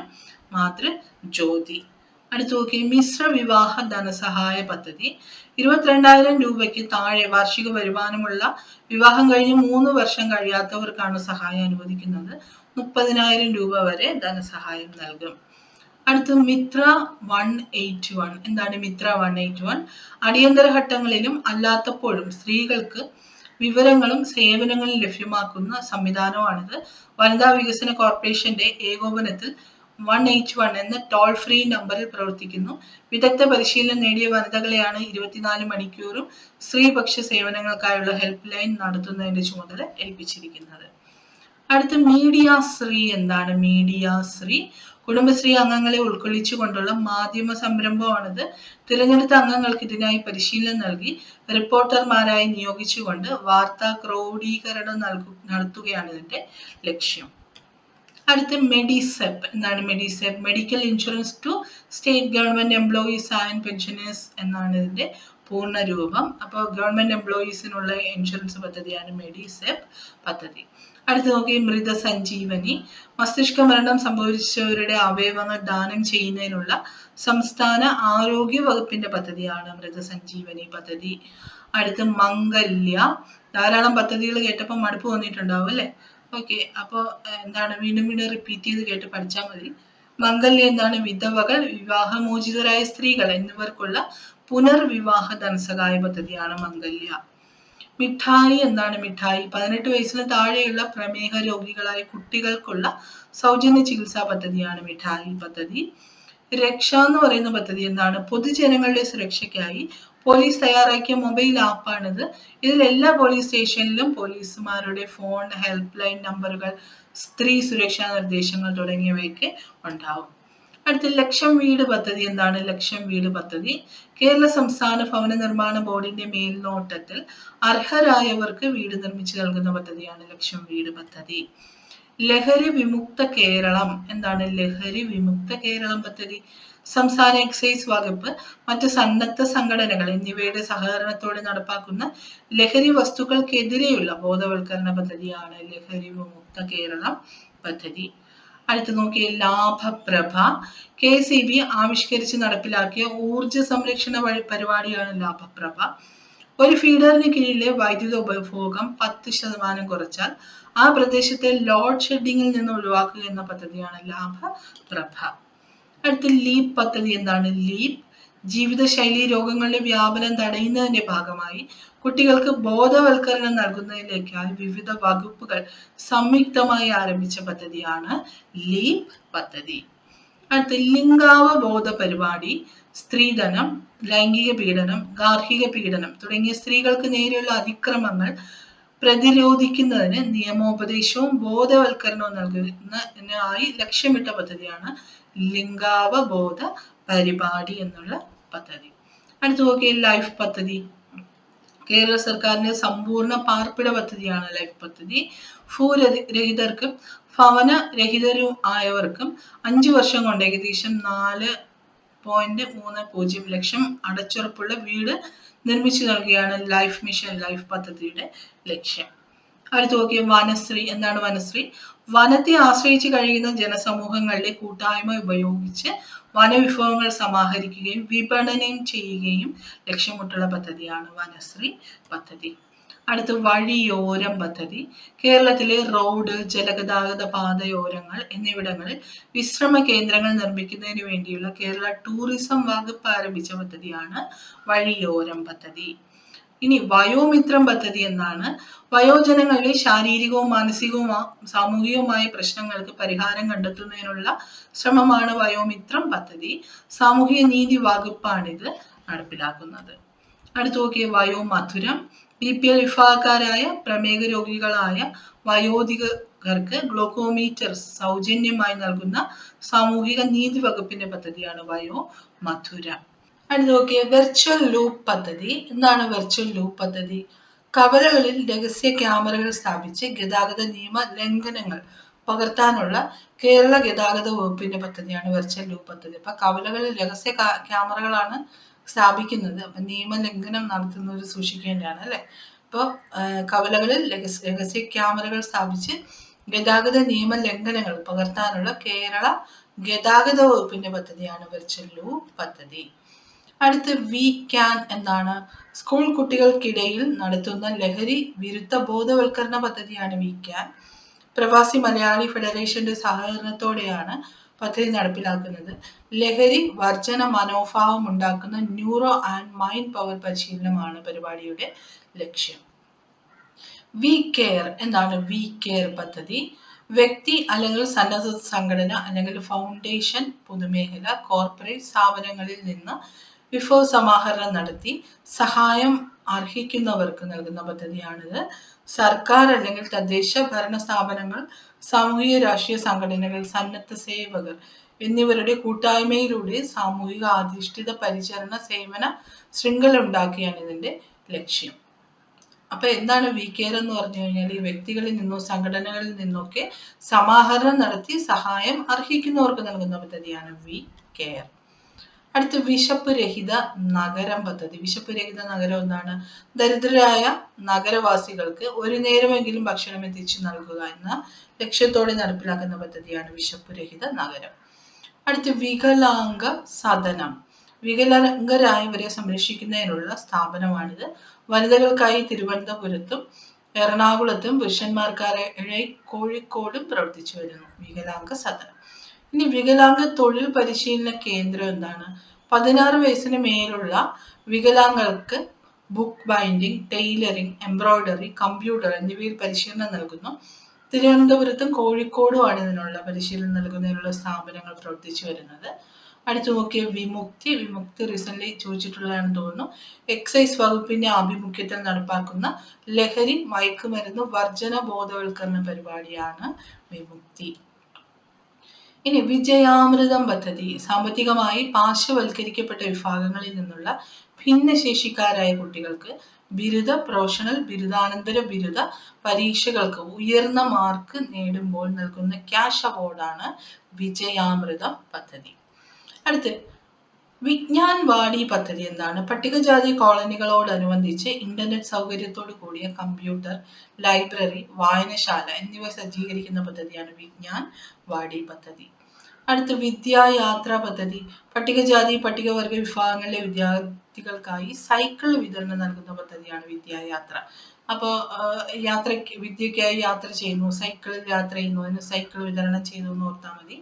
മാതൃജ്യോതി. അടുത്ത് നോക്കി മിശ്ര വിവാഹ ധനസഹായ പദ്ധതി. 22,000 രൂപയ്ക്ക് താഴെ വാർഷിക വരുമാനമുള്ള വിവാഹം കഴിഞ്ഞ് 3 വർഷം കഴിയാത്തവർക്കാണ് സഹായം അനുവദിക്കുന്നത്. 30,000 രൂപ വരെ ധനസഹായം നൽകും. അടുത്ത് മിത്ര 181. എന്താണ് മിത്ര 181? അടിയന്തര ഘട്ടങ്ങളിലും അല്ലാത്തപ്പോഴും സ്ത്രീകൾക്ക് വിവരങ്ങളും സേവനങ്ങളും ലഭ്യമാക്കുന്ന സംവിധാനമാണിത്. വനിതാ വികസന കോർപ്പറേഷന്റെ ഏകോപനത്തിൽ 181 എന്ന ടോൾ ഫ്രീ നമ്പറിൽ പ്രവർത്തിക്കുന്നു. വിദഗ്ധ പരിശീലനം നേടിയ വനിതകളെയാണ് 24 മണിക്കൂറും സ്ത്രീപക്ഷ സേവനങ്ങൾക്കായുള്ള ഹെൽപ്പ് ലൈൻ നടത്തുന്നതിന്റെ ചുമതല ഏൽപ്പിച്ചിരിക്കുന്നത്. അടുത്ത മീഡിയാശ്രീ എന്താണ്? മീഡിയാശ്രീ കുടുംബശ്രീ അംഗങ്ങളെ ഉൾക്കൊള്ളിച്ചുകൊണ്ടുള്ള മാധ്യമ സംരംഭമാണിത്. തിരഞ്ഞെടുത്ത അംഗങ്ങൾക്ക് ഇതിനായി പരിശീലനം നൽകി റിപ്പോർട്ടർമാരായി നിയോഗിച്ചുകൊണ്ട് വാർത്താ ക്രോഡീകരണം നടത്തുകയാണ് ഇതിന്റെ ലക്ഷ്യം. അടുത്ത മെഡിസെപ്പ് എന്താണ്? Medisep medical insurance to state government employees and pensioners എന്നാണ് ഇതിന്റെ പൂർണ്ണ രൂപം. അപ്പോൾ ഗവൺമെന്റ് എംപ്ലോയീസിനുള്ള ഇൻഷുറൻസ് പദ്ധതിയാണ് മെഡിസെപ്പ് പദ്ധതി. അടുത്ത് നോക്കി മൃതസഞ്ജീവനി മസ്തിഷ്ക മരണം സംഭവിച്ചവരുടെ അവയവങ്ങൾ ദാനം ചെയ്യുന്നതിനുള്ള സംസ്ഥാന ആരോഗ്യ വകുപ്പിന്റെ പദ്ധതിയാണ് മൃതസഞ്ജീവനി പദ്ധതി. അടുത്ത് മംഗല്യ ധാരാളം പദ്ധതികൾ കേട്ടപ്പോൾ മടുപ്പ് തോന്നിയിട്ടുണ്ടാവും അല്ലെ? ഓക്കെ, അപ്പോ എന്താണ് വീണ്ടും വീണ്ടും റിപ്പീറ്റ് ചെയ്ത് കേട്ട് പഠിച്ചാൽ മതി. മംഗല്യ എന്താണ്? വിധവകൾ, വിവാഹമോചിതരായ സ്ത്രീകൾ എന്നിവർക്കുള്ള പുനർവിവാഹ ധനസഹായ പദ്ധതിയാണ് മംഗല്യ. മിഠായി എന്താണ്? മിഠായി 18 വയസ്സിന് താഴെയുള്ള പ്രമേഹ രോഗികളായ കുട്ടികൾക്കുള്ള സൗജന്യ ചികിത്സാ പദ്ധതിയാണ് മിഠായി പദ്ധതി. രക്ഷ എന്ന് പറയുന്ന പദ്ധതി എന്താണ്? പൊതുജനങ്ങളുടെ സുരക്ഷയ്ക്കായി പോലീസ് തയ്യാറാക്കിയ മൊബൈൽ ആപ്പാണിത്. ഇതിൽ എല്ലാ പോലീസ് സ്റ്റേഷനിലും പോലീസുമാരുടെ ഫോൺ, ഹെൽപ്പ് ലൈൻ നമ്പറുകൾ, സ്ത്രീ സുരക്ഷാ നിർദ്ദേശങ്ങൾ തുടങ്ങിയവയൊക്കെ ഉണ്ടാവും. അടുത്ത ലക്ഷം വീട് പദ്ധതി എന്താണ്? ലക്ഷം വീട് പദ്ധതി കേരള സംസ്ഥാന ഭവന നിർമ്മാണ ബോർഡിന്റെ മേൽനോട്ടത്തിൽ അർഹരായവർക്ക് വീട് നിർമ്മിച്ചു നൽകുന്ന പദ്ധതിയാണ് ലക്ഷം വീട് പദ്ധതി. ലഹരി വിമുക്ത കേരളം എന്താണ്? ലഹരി വിമുക്ത കേരളം പദ്ധതി സംസ്ഥാന എക്സൈസ് വകുപ്പ്, മറ്റ് സന്നദ്ധ സംഘടനകൾ എന്നിവയുടെ സഹകരണത്തോടെ നടപ്പാക്കുന്ന ലഹരി വസ്തുക്കൾക്കെതിരെയുള്ള ബോധവൽക്കരണ പദ്ധതിയാണ് ലഹരി വിമുക്ത കേരളം പദ്ധതി. അടുത്ത് നോക്കിയ ലാഭപ്രഭ KSEB ആവിഷ്കരിച്ച് നടപ്പിലാക്കിയ ഊർജ സംരക്ഷണ പരിപാടിയാണ് ലാഭപ്രഭ. ഒരു ഫീഡറിന് കീഴിലെ വൈദ്യുത ഉപഭോഗം 10% കുറച്ചാൽ ആ പ്രദേശത്തെ ലോഡ് ഷെഡിങ്ങിൽ നിന്ന് ഒഴിവാക്കുക എന്ന പദ്ധതിയാണ് ലാഭപ്രഭ. അടുത്ത ലീപ് പദ്ധതി എന്താണ്? ലീപ് ജീവിതശൈലി രോഗങ്ങളുടെ വ്യാപനം തടയുന്നതിന്റെ ഭാഗമായി കുട്ടികൾക്ക് ബോധവൽക്കരണം നൽകുന്നതിലേക്കായി വിവിധ വകുപ്പുകൾ സംയുക്തമായി ആരംഭിച്ച പദ്ധതിയാണ് ലീപ് പദ്ധതി. അടുത്ത ലിംഗാവബോധ പരിപാടി സ്ത്രീധനം, ലൈംഗിക പീഡനം, ഗാർഹിക പീഡനം തുടങ്ങിയ സ്ത്രീകൾക്ക് നേരെയുള്ള അതിക്രമങ്ങൾ പ്രതിരോധിക്കുന്നതിന് നിയമോപദേശവും ബോധവൽക്കരണവും നൽകുന്നതിനായി ലക്ഷ്യമിട്ട പദ്ധതിയാണ് ലിംഗാവബോധ പരിപാടി എന്നുള്ള പദ്ധതി. അടുത്ത് നോക്കിയ ലൈഫ് പദ്ധതി കേരള സർക്കാരിന്റെ സമ്പൂർണ്ണ പാർപ്പിട പദ്ധതിയാണ് ലൈഫ് പദ്ധതി. ഭൂരഹിതർക്കും ഭവനരഹിതരും ആയവർക്കും 5 വർഷം കൊണ്ട് ഏകദേശം 4.30 ലക്ഷം അടച്ചുറപ്പുള്ള വീട് നിർമ്മിച്ചു നൽകുകയാണ് ലൈഫ് മിഷൻ ലൈഫ് പദ്ധതിയുടെ ലക്ഷ്യം. അടുത്ത് നോക്കിയ വനശ്രീ എന്താണ്? വനശ്രീ വനത്തെ ആശ്രയിച്ച് കഴിയുന്ന ജനസമൂഹങ്ങളുടെ കൂട്ടായ്മ ഉപയോഗിച്ച് വനവിഭവങ്ങൾ സമാഹരിക്കുകയും വിപണനം ചെയ്യുകയും ലക്ഷ്യമിട്ടുള്ള പദ്ധതിയാണ് വനശ്രീ പദ്ധതി. അടുത്ത് വഴിയോരം പദ്ധതി കേരളത്തിലെ റോഡ്, ജലഗതാഗത പാതയോരങ്ങൾ എന്നിവിടങ്ങളിൽ വിശ്രമ കേന്ദ്രങ്ങൾ നിർമ്മിക്കുന്നതിന് വേണ്ടിയുള്ള കേരള ടൂറിസം വകുപ്പ് ആരംഭിച്ച പദ്ധതിയാണ് വഴിയോരം പദ്ധതി. ഇനി വയോമിത്രം പദ്ധതി എന്നാണ്? വയോജനങ്ങളുടെ ശാരീരികവും മാനസികവും സാമൂഹികവുമായ പ്രശ്നങ്ങൾക്ക് പരിഹാരം കണ്ടെത്തുന്നതിനുള്ള ശ്രമമാണ് വയോമിത്രം പദ്ധതി. സാമൂഹിക നീതി വകുപ്പാണിത് നടപ്പിലാക്കുന്നത്. അടുത്ത് നോക്കിയ വയോമധുരം BPL വിഭാഗക്കാരായ പ്രമേഹ രോഗികളായ വയോധികർക്ക് ഗ്ലൂക്കോമീറ്റർ സൗജന്യമായി നൽകുന്ന സാമൂഹിക നീതി വകുപ്പിന്റെ പദ്ധതിയാണ് വയോമധുരം. അടുത്ത് നോക്കിയ വെർച്വൽ ലൂപ്പ് പദ്ധതി എന്താണ്? വെർച്വൽ ലൂപ്പ് പദ്ധതി കവലകളിൽ രഹസ്യ ക്യാമറകൾ സ്ഥാപിച്ച് ഗതാഗത നിയമ ലംഘനങ്ങൾ പകർത്താനുള്ള കേരള ഗതാഗത വകുപ്പിന്റെ പദ്ധതിയാണ് വെർച്വൽ ലൂപ്പ് പദ്ധതി. അപ്പൊ കവലകളിൽ രഹസ്യ ക്യാമറകളാണ് സ്ഥാപിക്കുന്നത്. അപ്പൊ നിയമലംഘനം നടത്തുന്നവർ സൂക്ഷിക്കേണ്ടതാണ് അല്ലെ? അപ്പോൾ കവലകളിൽ രഹസ്യ ക്യാമറകൾ സ്ഥാപിച്ച് ഗതാഗത നിയമ ലംഘനങ്ങൾ പകർത്താനുള്ള കേരള ഗതാഗത വകുപ്പിന്റെ പദ്ധതിയാണ് വെർച്വൽ ലൂപ്പ് പദ്ധതി. അടുത്ത് വി ക്യാൻ എന്താണ്? സ്കൂൾ കുട്ടികൾക്കിടയിൽ നടത്തുന്ന ലഹരി വിരുദ്ധ ബോധവൽക്കരണ പദ്ധതിയാണ് വി ക്യാൻ. പ്രവാസി മലയാളി ഫെഡറേഷന്റെ സഹകരണത്തോടെയാണ് പദ്ധതി നടപ്പിലാക്കുന്നത്. ലഹരി വർജന മനോഭാവം ഉണ്ടാക്കുന്ന ന്യൂറോ ആൻഡ് മൈൻഡ് പവർ പരിശീലനമാണ് പരിപാടിയുടെ ലക്ഷ്യം. വി കെയർ എന്താണ്? വി കെയർ പദ്ധതി വ്യക്തി അല്ലെങ്കിൽ സന്നദ്ധ സംഘടന അല്ലെങ്കിൽ ഫൗണ്ടേഷൻ, പൊതുമേഖല, കോർപ്പറേറ്റ് സ്ഥാപനങ്ങളിൽ നിന്ന് വിഭവ സമാഹരണം നടത്തി സഹായം അർഹിക്കുന്നവർക്ക് നൽകുന്ന പദ്ധതിയാണിത്. സർക്കാർ അല്ലെങ്കിൽ തദ്ദേശ ഭരണ സ്ഥാപനങ്ങൾ, സാമൂഹിക രാഷ്ട്രീയ സംഘടനകൾ, സന്നദ്ധ സേവകർ എന്നിവരുടെ കൂട്ടായ്മയിലൂടെ സാമൂഹിക അധിഷ്ഠിത പരിചരണ സേവന ശൃംഖല ഉണ്ടാക്കിയാണ് ഇതിന്റെ ലക്ഷ്യം. അപ്പൊ എന്താണ് വി കെയർ എന്ന് പറഞ്ഞു കഴിഞ്ഞാൽ ഈ വ്യക്തികളിൽ നിന്നോ സംഘടനകളിൽ നിന്നൊക്കെ സമാഹരണം നടത്തി സഹായം അർഹിക്കുന്നവർക്ക് നൽകുന്ന പദ്ധതിയാണ് വി കെയർ. അടുത്ത വിശപ്പ് രഹിത നഗരം പദ്ധതി. വിശപ്പ് രഹിത നഗരം എന്താണ്? ദരിദ്രരായ നഗരവാസികൾക്ക് ഒരു നേരമെങ്കിലും ഭക്ഷണം എത്തിച്ചു നൽകുക എന്ന ലക്ഷ്യത്തോടെ നടപ്പിലാക്കുന്ന പദ്ധതിയാണ് വിശപ്പ് രഹിത നഗരം. അടുത്ത വികലാംഗ സദനം. വികലാംഗരായവരെ സംരക്ഷിക്കുന്നതിനുള്ള സ്ഥാപനമാണിത്. വനിതകൾക്കായി തിരുവനന്തപുരത്തും എറണാകുളത്തും പുരുഷന്മാർക്കായി കോഴിക്കോടും പ്രവർത്തിച്ചു വരുന്നു വികലാംഗ സദനം. ഇനി വികലാംഗ തൊഴിൽ പരിശീലന കേന്ദ്രം എന്താണ്? 16 വയസ്സിന് മേലുള്ള വികലാംഗർക്ക് book binding, tailoring, embroidery, computer എന്നിവയിൽ പരിശീലനം നൽകുന്നു. തിരുവനന്തപുരത്തും കോഴിക്കോടുമാണ് ഇതിനുള്ള പരിശീലനം നൽകുന്നതിനുള്ള സ്ഥാപനങ്ങൾ പ്രവർത്തിച്ചു വരുന്നത്. അടുത്ത് നോക്കിയ വിമുക്തി. വിമുക്തി റീസെന്റ് ചോദിച്ചിട്ടുള്ളതാണെന്ന് തോന്നുന്നു. എക്സൈസ് വകുപ്പിന്റെ ആഭിമുഖ്യത്തിൽ നടപ്പാക്കുന്ന ലഹരി മയക്കുമരുന്ന് വർജന ബോധവൽക്കരണ പരിപാടിയാണ് വിമുക്തി. ഇനി വിജയാമൃതം പദ്ധതി. സാമ്പത്തികമായി പാർശ്വവൽക്കരിക്കപ്പെട്ട വിഭാഗങ്ങളിൽ നിന്നുള്ള ഭിന്നശേഷിക്കാരായ കുട്ടികൾക്ക് ബിരുദ, പ്രൊഫഷണൽ, ബിരുദാനന്തര ബിരുദ പരീക്ഷകൾക്ക് ഉയർന്ന മാർക്ക് നേടുമ്പോൾ നൽകുന്ന ക്യാഷ് അവാർഡാണ് വിജയാമൃതം പദ്ധതി. അടുത്ത് വിജ്ഞാൻ വാടി പദ്ധതി എന്താണ്? പട്ടികജാതി കോളനികളോടനുബന്ധിച്ച് ഇന്റർനെറ്റ് സൗകര്യത്തോടു കൂടിയ കമ്പ്യൂട്ടർ, ലൈബ്രറി, വായനശാല എന്നിവ സജ്ജീകരിക്കുന്ന പദ്ധതിയാണ് വിജ്ഞാൻ വാടി പദ്ധതി. അടുത്ത് വിദ്യായാത്രാ പദ്ധതി. പട്ടികജാതി, പട്ടികവർഗ വിഭാഗങ്ങളിലെ വിദ്യാർത്ഥികൾക്കായി സൈക്കിൾ വിതരണം നൽകുന്ന പദ്ധതിയാണ് വിദ്യായാത്ര. അപ്പോൾ വിദ്യക്കായി യാത്ര ചെയ്യുന്നു, സൈക്കിളിൽ യാത്ര ചെയ്യുന്നു, അതിന് സൈക്കിൾ വിതരണം ചെയ്തു എന്ന് ഓർത്താൽ മതി.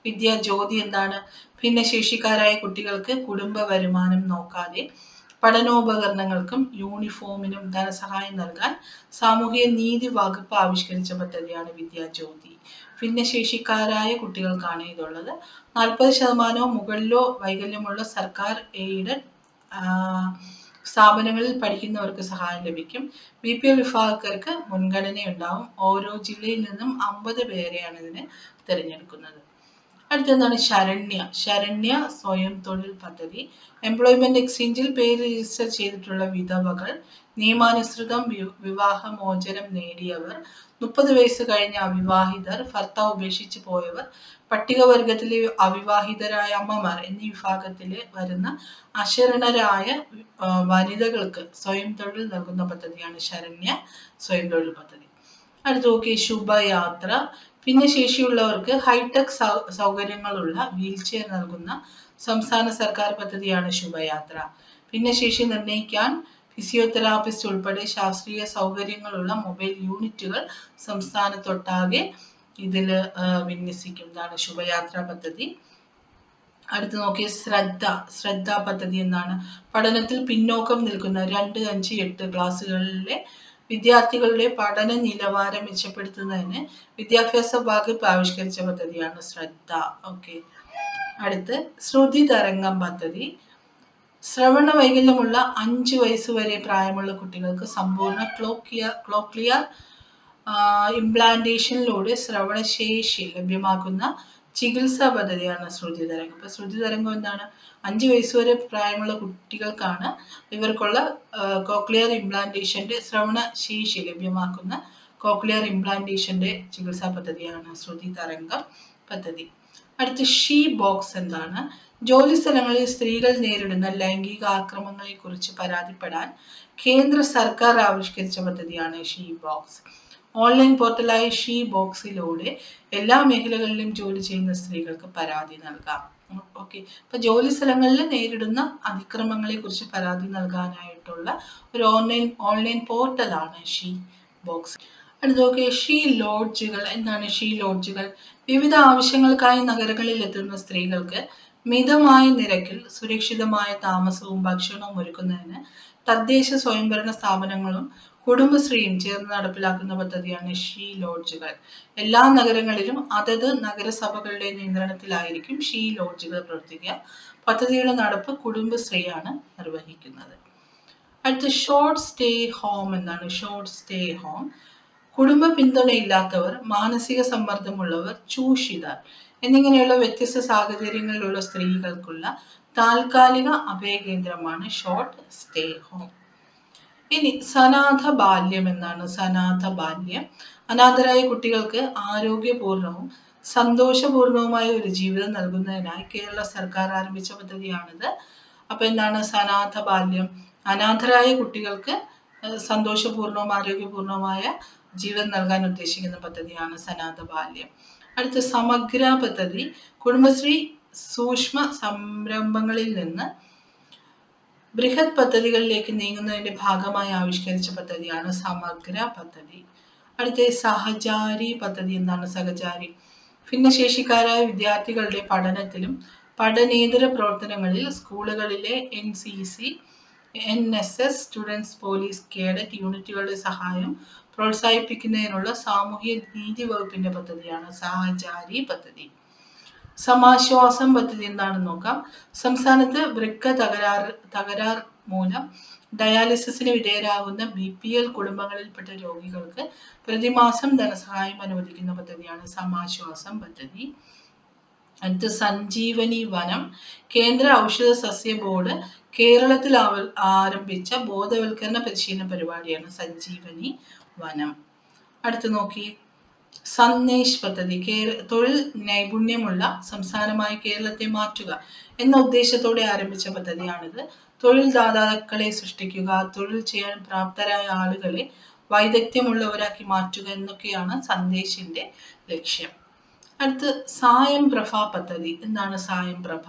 വിദ്യാജ്യോതി എന്താണ്? ഭിന്നശേഷിക്കാരായ കുട്ടികൾക്ക് കുടുംബ വരുമാനം നോക്കാതെ പഠനോപകരണങ്ങൾക്കും യൂണിഫോമിനും ധനസഹായം നൽകാൻ സാമൂഹിക നീതി വകുപ്പ് ആവിഷ്കരിച്ച പദ്ധതിയാണ് വിദ്യാജ്യോതി. ഭിന്നശേഷിക്കാരായ കുട്ടികൾക്കാണ് ഇതുള്ളത്. 40% മുകളിലോ വൈകല്യമുള്ള സർക്കാർ എയ്ഡഡ് സ്ഥാപനങ്ങളിൽ പഠിക്കുന്നവർക്ക് സഹായം ലഭിക്കും. BPL വിഭാഗക്കാർക്ക് മുൻഗണനയുണ്ടാവും. ഓരോ ജില്ലയിൽ നിന്നും 50 പേരെയാണ് ഇതിന് തിരഞ്ഞെടുക്കുന്നത്. അടുത്തെന്താണ്? ശരണ്യ സ്വയം തൊഴിൽ പദ്ധതി. എംപ്ലോയ്മെന്റ് എക്സ്ചേഞ്ചിൽ പേര് രജിസ്റ്റർ ചെയ്തിട്ടുള്ള വിധവകൾ, നിയമാനുസൃതം വിവാഹമോചനം നേടിയവർ, 30 വയസ്സ് കഴിഞ്ഞ അവിവാഹിതർ, ഭർത്താവ് ഉപേക്ഷിച്ചു പോയവർ, പട്ടികവർഗത്തിലെ അവിവാഹിതരായ അമ്മമാർ എന്നീ വിഭാഗത്തിൽ വരുന്ന അശരണരായ വനിതകൾക്ക് സ്വയം തൊഴിൽ നൽകുന്ന പദ്ധതിയാണ് ശരണ്യ സ്വയം തൊഴിൽ പദ്ധതി. അടുത്ത് നോക്കി ശുഭയാത്ര. ഭിന്നശേഷിയുള്ളവർക്ക് ഹൈടെക് സൗകര്യങ്ങളുള്ള വീൽചെയർ നൽകുന്ന സംസ്ഥാന സർക്കാർ പദ്ധതിയാണ് ശുഭയാത്ര. ഭിന്നശേഷി നിർണ്ണയിക്കാൻ ഫിസിയോതെറാപ്പിസ്റ്റ് ഉൾപ്പെടെ ശാസ്ത്രീയ സൗകര്യങ്ങളുള്ള മൊബൈൽ യൂണിറ്റുകൾ സംസ്ഥാനത്തൊട്ടാകെ ഇതിൽ വിന്യസിക്കും. ഇതാണ് ശുഭയാത്ര പദ്ധതി. അടുത്ത് നോക്കിയ ശ്രദ്ധ പദ്ധതി എന്താണ്? പഠനത്തിൽ പിന്നോക്കം നിൽക്കുന്ന 2, 5, 8 ക്ലാസ്സുകളിലെ വിദ്യാർത്ഥികളുടെ പഠന നിലവാരം മെച്ചപ്പെടുത്തുന്നതിന് വിദ്യാഭ്യാസ വകുപ്പ് ആവിഷ്കരിച്ച പദ്ധതിയാണ് ശ്രദ്ധ. ഓക്കെ. അടുത്ത് ശ്രുതി തരംഗം പദ്ധതി. ശ്രവണ വൈകല്യമുള്ള 5 വയസ്സ് വരെ പ്രായമുള്ള കുട്ടികൾക്ക് സമ്പൂർണ്ണ ക്ലോക്ലിയർ ഇംപ്ലാന്റേഷനിലൂടെ ശ്രവണശേഷി ലഭ്യമാക്കുന്ന ചികിത്സാ പദ്ധതിയാണ് ശ്രുതി തരംഗം. അപ്പൊ ശ്രുതി തരംഗം എന്താണ്? 5 വയസ്സ് വരെ പ്രായമുള്ള കുട്ടികൾക്കാണ് ഇവർക്കുള്ള കോക്ലിയർ ഇംപ്ലാന്റേഷന്റെ ശ്രവണ ശേഷി ലഭ്യമാക്കുന്ന കോക്ലിയർ ഇംപ്ലാന്റേഷന്റെ ചികിത്സാ പദ്ധതിയാണ് ശ്രുതി തരംഗം പദ്ധതി. അടുത്ത് ഷീ ബോക്സ് എന്താണ്? ജോലി സ്ഥലങ്ങളിൽ സ്ത്രീകൾ നേരിടുന്ന ലൈംഗിക ആക്രമണങ്ങളെ കുറിച്ച് പരാതിപ്പെടാൻ കേന്ദ്ര സർക്കാർ ആവിഷ്കരിച്ച പദ്ധതിയാണ് ഷീ ബോക്സ്. ഓൺലൈൻ പോർട്ടലായ ഷീ ബോക്സിലൂടെ എല്ലാ മേഖലകളിലും ജോലി ചെയ്യുന്ന സ്ത്രീകൾക്ക് പരാതി നൽകാം. ഓക്കെ. അപ്പൊ ജോലി സ്ഥലങ്ങളിൽ നേരിടുന്ന അതിക്രമങ്ങളെ കുറിച്ച് പരാതി നൽകാനായിട്ടുള്ള ഒരു ഓൺലൈൻ പോർട്ടലാണ് ഷീ ബോക്സ്. അടുത്ത നോക്കിയ ഷീ ലോഡ്ജുകൾ. എന്താണ് ഷീ ലോഡ്ജുകൾ? വിവിധ ആവശ്യങ്ങൾക്കായി നഗരങ്ങളിൽ എത്തുന്ന സ്ത്രീകൾക്ക് മിതമായ നിരക്കിൽ സുരക്ഷിതമായ താമസവും ഭക്ഷണവും ഒരുക്കുന്നതിന് തദ്ദേശ സ്വയംഭരണ സ്ഥാപനങ്ങളും കുടുംബശ്രീയും ചേർന്ന് നടപ്പിലാക്കുന്ന പദ്ധതിയാണ് ഷീ ലോഡ്ജുകൾ. എല്ലാ നഗരങ്ങളിലും അതത് നഗരസഭകളുടെ നിയന്ത്രണത്തിലായിരിക്കും ഷീ ലോഡ്ജുകൾ പ്രവർത്തിക്കുക. പദ്ധതിയുടെ നടപ്പ് കുടുംബശ്രീയാണ് നിർവഹിക്കുന്നത്. അടുത്ത ഷോർട്ട് സ്റ്റേ ഹോം എന്നാണ്. ഷോർട്ട് സ്റ്റേ ഹോം കുടുംബ പിന്തുണയില്ലാത്തവർ, മാനസിക സമ്മർദ്ദമുള്ളവർ, ചൂഷിതർ എന്നിങ്ങനെയുള്ള വ്യത്യസ്ത സാഹചര്യങ്ങളിലുള്ള സ്ത്രീകൾക്കുള്ള താൽക്കാലിക അഭയകേന്ദ്രമാണ് ഷോർട്ട് സ്റ്റേ ഹോം. ഇനി സനാഥ ബാല്യം എന്നാണ്. സനാഥ ബാല്യം അനാഥരായ കുട്ടികൾക്ക് ആരോഗ്യപൂർണവും സന്തോഷപൂർണവുമായ ഒരു ജീവിതം നൽകുന്നതിനായി കേരള സർക്കാർ ആരംഭിച്ച പദ്ധതിയാണിത്. അപ്പൊ എന്താണ് സനാഥ ബാല്യം? അനാഥരായ കുട്ടികൾക്ക് സന്തോഷപൂർണവും ആരോഗ്യപൂർണവുമായ ജീവിതം നൽകാൻ ഉദ്ദേശിക്കുന്ന പദ്ധതിയാണ് സനാഥ ബാല്യം. അടുത്ത സമഗ്ര പദ്ധതി കുടുംബശ്രീ സൂക്ഷ്മ സംരംഭങ്ങളിൽ നിന്ന് ബൃഹത് പദ്ധതികളിലേക്ക് നീങ്ങുന്നതിന്റെ ഭാഗമായി ആവിഷ്കരിച്ച പദ്ധതിയാണ് സമഗ്ര പദ്ധതി. അടുത്ത സഹചാരി പദ്ധതി എന്താണ്? സഹചാരി ഭിന്നശേഷിക്കാരായ വിദ്യാർത്ഥികളുടെ പഠനത്തിലും പഠനേതര പ്രവർത്തനങ്ങളിൽ സ്കൂളുകളിലെ NCC, NSS, students police cadet യൂണിറ്റുകളുടെ സഹായം പ്രോത്സാഹിപ്പിക്കുന്നതിനുള്ള സാമൂഹ്യ നീതി വകുപ്പിന്റെ പദ്ധതിയാണ് സഹചാരി പദ്ധതി. സമാശ്വാസം പദ്ധതി എന്താണെന്ന് നോക്കാം. സംസ്ഥാനത്ത് വൃക്ക തകരാർ മൂലം ഡയാലിസിസിന് വിധേയരാകുന്ന BPL കുടുംബങ്ങളിൽപ്പെട്ട രോഗികൾക്ക് പ്രതിമാസം ധനസഹായം അനുവദിക്കുന്ന പദ്ധതിയാണ് സമാശ്വാസം പദ്ധതി. അടുത്ത സഞ്ജീവനി വനം കേന്ദ്ര ഔഷധ സസ്യ ബോർഡ് കേരളത്തിൽ ആരംഭിച്ച ബോധവൽക്കരണ പരിശീലന പരിപാടിയാണ് സഞ്ജീവനി വനം. അടുത്ത് നോക്കി സന്ദേശ് പദ്ധതി തൊഴിൽ നൈപുണ്യമുള്ള സംസ്ഥാനമായി കേരളത്തെ മാറ്റുക എന്ന ഉദ്ദേശത്തോടെ ആരംഭിച്ച പദ്ധതിയാണിത്. തൊഴിൽ ദാതാക്കളെ സൃഷ്ടിക്കുക, തൊഴിൽ ചെയ്യാൻ പ്രാപ്തരായ ആളുകളെ വൈദഗ്ധ്യമുള്ളവരാക്കി മാറ്റുക എന്നൊക്കെയാണ് സന്ദേശിന്റെ ലക്ഷ്യം. അടുത്ത് സായം പ്രഭ പദ്ധതി എന്താണ്? സായം പ്രഭ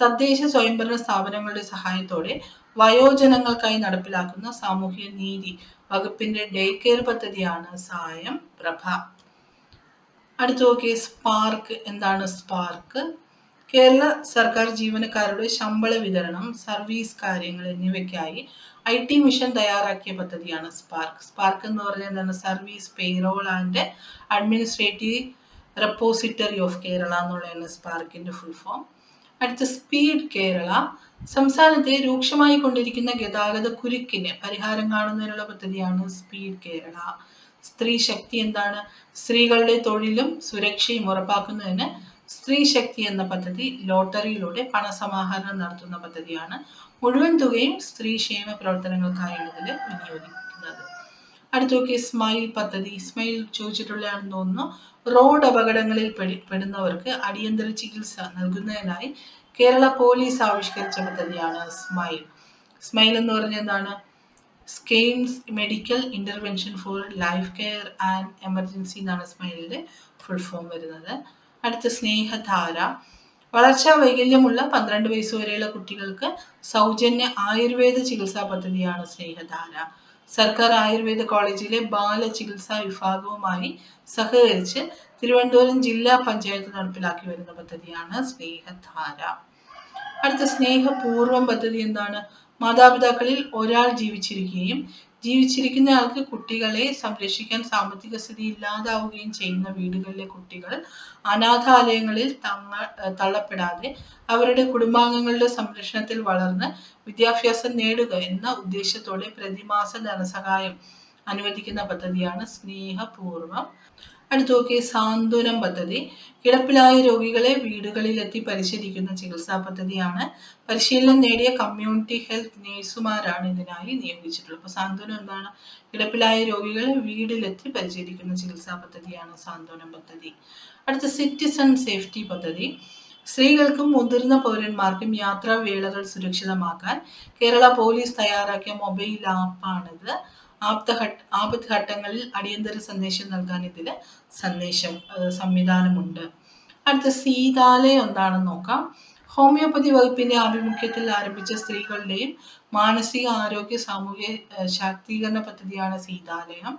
തദ്ദേശ സ്വയംഭരണ സ്ഥാപനങ്ങളുടെ സഹായത്തോടെ വയോജനങ്ങൾക്കായി നടപ്പിലാക്കുന്ന സാമൂഹ്യ നീതി വകുപ്പിന്റെ ഡേ കെയർ പദ്ധതിയാണ് സായം പ്രഭ. അടുത്ത് നോക്കിയ സ്പാർക്ക് എന്താണ്? സ്പാർക്ക് കേരള സർക്കാർ ജീവനക്കാരുടെ ശമ്പള വിതരണം, സർവീസ് കാര്യങ്ങൾ എന്നിവയ്ക്കായി IT മിഷൻ തയ്യാറാക്കിയ പദ്ധതിയാണ് സ്പാർക്ക്. സ്പാർക്ക് എന്ന് പറഞ്ഞാൽ എന്താണ്? Service payroll and administrative repository of Kerala എന്നുള്ളതാണ് സ്പാർക്കിന്റെ ഫുൾ ഫോം. അടുത്ത സ്പീഡ് കേരള സംസ്ഥാനത്തെ രൂക്ഷമായി കൊണ്ടിരിക്കുന്ന ഗതാഗത കുരുക്കിന് പരിഹാരം കാണുന്നതിനുള്ള പദ്ധതിയാണ് സ്പീഡ് കേരള. സ്ത്രീ ശക്തി എന്താണ്? സ്ത്രീകളുടെ തൊഴിലും സുരക്ഷയും ഉറപ്പാക്കുന്നതിന് സ്ത്രീ ശക്തി എന്ന പദ്ധതി ലോട്ടറിയിലൂടെ പണസമാഹരണം നടത്തുന്ന പദ്ധതിയാണ്. മുഴുവൻ തുകയും സ്ത്രീ ക്ഷേമ പ്രവർത്തനങ്ങൾക്കായാണ് ഇതിൽ വിനിയോഗിക്കുന്നത്. അടുത്ത നോക്കി സ്മൈൽ പദ്ധതി. സ്മൈൽ ചോദിച്ചിട്ടുള്ളതാണെന്ന് തോന്നുന്നു. റോഡ് അപകടങ്ങളിൽ പെടുന്നവർക്ക് അടിയന്തര ചികിത്സ നൽകുന്നതിനായി കേരള പോലീസ് ആവിഷ്കരിച്ച പദ്ധതിയാണ് സ്മൈൽ. സ്മൈൽ എന്ന് പറഞ്ഞാൽ എന്താണ്? Schemes medical intervention for life care and emergency എന്നാണ് സ്മൈലിന്റെ ഫുൾ ഫോം വരുന്നത്. അടുത്ത സ്നേഹധാര വളർച്ചാ വൈകല്യമുള്ള 12 വയസ്സ് വരെയുള്ള കുട്ടികൾക്ക് സൗജന്യ ആയുർവേദ ചികിത്സാ പദ്ധതിയാണ് സ്നേഹധാര. സർക്കാർ ആയുർവേദ കോളേജിലെ ബാല ചികിത്സാ വിഭാഗവുമായി സഹകരിച്ച് തിരുവനന്തപുരം ജില്ലാ പഞ്ചായത്ത് നടപ്പിലാക്കി വരുന്ന പദ്ധതിയാണ് സ്നേഹധാര. അടുത്ത സ്നേഹപൂർവം പദ്ധതി എന്താണ്? മാതാപിതാക്കളിൽ ഒരാൾ ജീവിച്ചിരിക്കുകയും ജീവിച്ചിരിക്കുന്ന ആൾക്ക് കുട്ടികളെ സംരക്ഷിക്കാൻ സാമ്പത്തിക സ്ഥിതി ഇല്ലാതാവുകയും ചെയ്യുന്ന വീടുകളിലെ കുട്ടികൾ അനാഥാലയങ്ങളിൽ തള്ളപ്പെടാതെ അവരുടെ കുടുംബാംഗങ്ങളുടെ സംരക്ഷണത്തിൽ വളർന്ന് വിദ്യാഭ്യാസം നേടുക എന്ന ഉദ്ദേശത്തോടെ പ്രതിമാസ ധനസഹായം അനുവദിക്കുന്ന പദ്ധതിയാണ് സ്നേഹപൂർവം. അടുത്ത് നോക്കിയ സാന്ത്വനം പദ്ധതി കിടപ്പിലായ രോഗികളെ വീടുകളിലെത്തി പരിശീലിക്കുന്ന ചികിത്സാ പദ്ധതിയാണ്. പരിശീലനം നേടിയ കമ്മ്യൂണിറ്റി ഹെൽത്ത് നഴ്സുമാരാണ് ഇതിനായി നിയോഗിച്ചിട്ടുള്ളത്. അപ്പൊ സാന്ത്വനം എന്താണ്? കിടപ്പിലായ രോഗികളെ വീട്ടിലെത്തി പരിശീലിക്കുന്ന ചികിത്സാ പദ്ധതിയാണ് സാന്ത്വനം പദ്ധതി. അടുത്ത സിറ്റിസൺ സേഫ്റ്റി പദ്ധതി സ്ത്രീകൾക്കും മുതിർന്ന പൗരന്മാർക്കും യാത്രാ വേളകൾ സുരക്ഷിതമാക്കാൻ കേരള പോലീസ് തയ്യാറാക്കിയ മൊബൈൽ ആപ്പാണിത്. ആപത്ത് ഘട്ടങ്ങളിൽ അടിയന്തര സന്ദേശം നൽകാൻ ഇതിൽ സംവിധാനമുണ്ട്. അടുത്ത സീതാലയം എന്താണെന്ന് നോക്കാം. ഹോമിയോപ്പതി വകുപ്പിന്റെ ആഭിമുഖ്യത്തിൽ ആരംഭിച്ച സ്ത്രീകളുടെയും മാനസിക ആരോഗ്യ സാമൂഹ്യ ശാക്തീകരണ പദ്ധതിയാണ് സീതാലയം.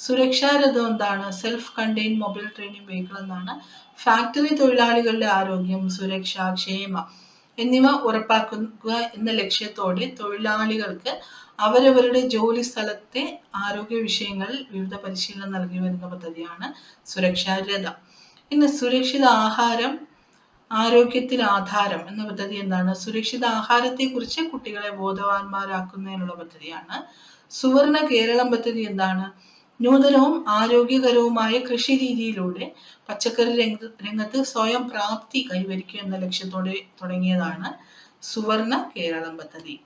സുരക്ഷാ രഥം എന്താണ്? Self contain mobile training vehicle എന്നാണ്. ഫാക്ടറി തൊഴിലാളികളുടെ ആരോഗ്യം, സുരക്ഷ, ക്ഷേമം എന്നിവ ഉറപ്പാക്കുക എന്ന ലക്ഷ്യത്തോടെ തൊഴിലാളികൾക്ക് അവരവരുടെ ജോലി സ്ഥലത്തെ ആരോഗ്യ വിഷയങ്ങളിൽ വിവിധ പരിശീലനം നൽകി വരുന്ന പദ്ധതിയാണ് സുരക്ഷാ രഥ. ഇന്ന് സുരക്ഷിത ആഹാരം ആരോഗ്യത്തിന് ആധാരം എന്ന പദ്ധതി എന്താണ്? സുരക്ഷിത ആഹാരത്തെ കുറിച്ച് കുട്ടികളെ ബോധവാന്മാരാക്കുന്നതിനുള്ള പദ്ധതിയാണ്. സുവർണ കേരളം പദ്ധതി എന്താണ്? നൂതനവും ആരോഗ്യകരവുമായ കൃഷി രീതിയിലൂടെ പച്ചക്കറി രംഗത്ത് സ്വയം പ്രാപ്തി കൈവരിക്കുക എന്ന ലക്ഷ്യത്തോടെ തുടങ്ങിയതാണ് സുവർണ കേരളം പദ്ധതി.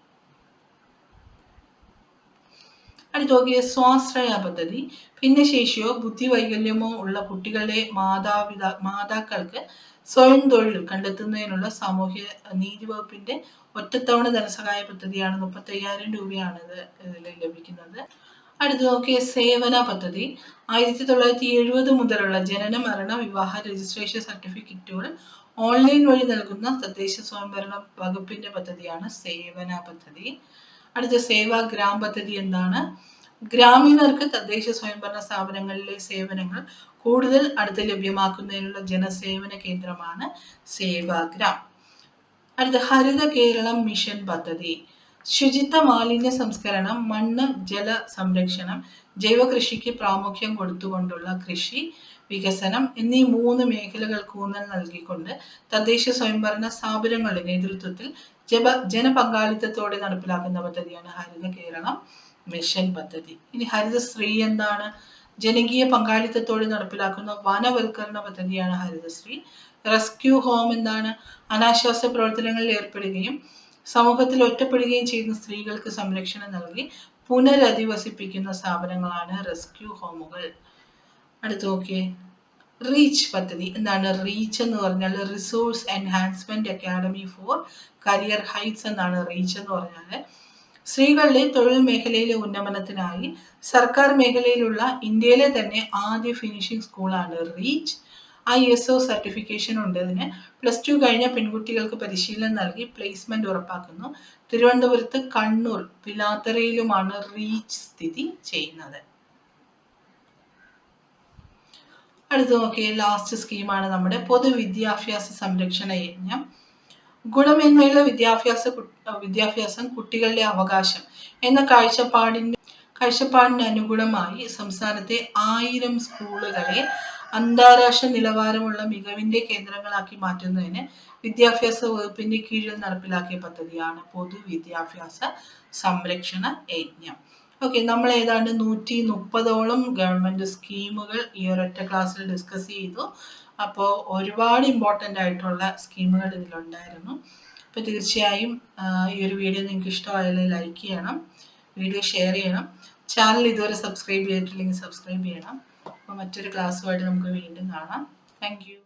അടുത്ത നോക്കിയ സ്വാശ്രയ പദ്ധതി. ഭിന്നശേഷിയോ ബുദ്ധിവൈകല്യമോ ഉള്ള കുട്ടികളുടെ മാതാക്കൾക്ക് സ്വയം തൊഴിൽ കണ്ടെത്തുന്നതിനുള്ള സാമൂഹ്യ നീതി വകുപ്പിന്റെ ഒറ്റത്തവണ ധനസഹായ പദ്ധതിയാണ്. 35,000 രൂപയാണ് ഇതിൽ ലഭിക്കുന്നത്. അടുത്ത് നോക്കിയ സേവന പദ്ധതി. 1970 മുതലുള്ള ജനന മരണ വിവാഹ രജിസ്ട്രേഷൻ സർട്ടിഫിക്കറ്റുകൾ ഓൺലൈൻ വഴി നൽകുന്ന തദ്ദേശ സ്വയംഭരണ വകുപ്പിന്റെ പദ്ധതിയാണ് സേവന പദ്ധതി. അടുത്ത സേവാഗ്രാം പദ്ധതി എന്താണ്? ഗ്രാമീണർക്ക് തദ്ദേശ സ്വയംഭരണ സ്ഥാപനങ്ങളിലെ സേവനങ്ങൾ കൂടുതൽ അടുത്ത് ലഭ്യമാക്കുന്നതിനുള്ള ജനസേവന കേന്ദ്രമാണ് സേവാഗ്രാം. അടുത്ത ഹരിത കേരളം മിഷൻ പദ്ധതി. ശുചിത്വ മാലിന്യ സംസ്കരണം, മണ്ണ് ജല സംരക്ഷണം, ജൈവ കൃഷിക്ക് പ്രാമുഖ്യം കൊടുത്തുകൊണ്ടുള്ള കൃഷി വികസനം എന്നീ 3 മേഖലകൾക്ക് ഊന്നൽ നൽകിക്കൊണ്ട് തദ്ദേശ സ്വയംഭരണ സ്ഥാപനങ്ങളുടെ നേതൃത്വത്തിൽ ജനപങ്കാളിത്തത്തോടെ നടപ്പിലാക്കുന്ന പദ്ധതിയാണ് ഹരിത കേരളം മിഷൻ പദ്ധതി. ഇനി ഹരിതശ്രീ എന്താണ്? ജനകീയ പങ്കാളിത്തത്തോടെ നടപ്പിലാക്കുന്ന വനവൽക്കരണ പദ്ധതിയാണ് ഹരിതശ്രീ. റെസ്ക്യൂ ഹോം എന്താണ്? അനാശാസ്യ പ്രവർത്തനങ്ങളിൽ ഏർപ്പെടുകയും സമൂഹത്തിൽ ഒറ്റപ്പെടുകയും ചെയ്യുന്ന സ്ത്രീകൾക്ക് സംരക്ഷണം നൽകി പുനരധിവസിപ്പിക്കുന്ന സ്ഥാപനങ്ങളാണ് റെസ്ക്യൂ ഹോമുകൾ. അടുത്ത് നോക്കിയേ റീച്ച് പദ്ധതി എന്താണ്? റീച്ച് എന്ന് പറഞ്ഞാൽ resource enhancement academy four career heights എന്നാണ് റീച്ച് എന്ന് പറഞ്ഞാൽ. സ്ത്രീകളുടെ തൊഴിൽ മേഖലയിലെ ഉന്നമനത്തിനായി സർക്കാർ മേഖലയിലുള്ള ഇന്ത്യയിലെ തന്നെ ആദ്യ ഫിനിഷിംഗ് സ്കൂളാണ് റീച്ച്. ISO സർട്ടിഫിക്കേഷൻ ഉണ്ട് ഇതിന്. +2 കഴിഞ്ഞ പെൺകുട്ടികൾക്ക് പരിശീലനം നൽകി പ്ലേസ്മെന്റ് ഉറപ്പാക്കുന്നു. തിരുവനന്തപുരത്ത്, കണ്ണൂർ, പിലാത്തറയിലുമാണ് റീച്ച് സ്ഥിതി ചെയ്യുന്നത്. അടുത്ത് നോക്കിയ ലാസ്റ്റ് സ്കീമാണ് നമ്മുടെ പൊതുവിദ്യാഭ്യാസ സംരക്ഷണ യജ്ഞം. ഗുണമേന്മയുള്ള വിദ്യാഭ്യാസം കുട്ടികളുടെ അവകാശം എന്ന കാഴ്ചപ്പാടിന് അനുഗുണമായി സംസ്ഥാനത്തെ 1000 സ്കൂളുകളെ അന്താരാഷ്ട്ര നിലവാരമുള്ള മികവിന്റെ കേന്ദ്രങ്ങളാക്കി മാറ്റുന്നതിന് വിദ്യാഭ്യാസ വകുപ്പിന്റെ കീഴിൽ നടപ്പിലാക്കിയ പദ്ധതിയാണ് പൊതുവിദ്യാഭ്യാസ സംരക്ഷണ യജ്ഞം. ഓക്കെ, നമ്മൾ ഏതാണ്ട് 130ഓളം ഗവൺമെന്റ് സ്കീമുകൾ ഈ ഒരൊറ്റ ക്ലാസ്സിൽ ഡിസ്കസ് ചെയ്തു. അപ്പോൾ ഒരുപാട് ഇമ്പോർട്ടൻ്റ് ആയിട്ടുള്ള സ്കീമുകൾ ഇതിലുണ്ടായിരുന്നു. അപ്പോൾ തീർച്ചയായും ഈ ഒരു വീഡിയോ നിങ്ങൾക്ക് ഇഷ്ടമായാൽ ലൈക്ക് ചെയ്യണം, വീഡിയോ ഷെയർ ചെയ്യണം, ചാനൽ ഇതുവരെ സബ്സ്ക്രൈബ് ചെയ്തിട്ടില്ലെങ്കിൽ സബ്സ്ക്രൈബ് ചെയ്യണം. അപ്പോൾ മറ്റൊരു ക്ലാസ്സുമായിട്ട് നമുക്ക് വീണ്ടും കാണാം. Thank you.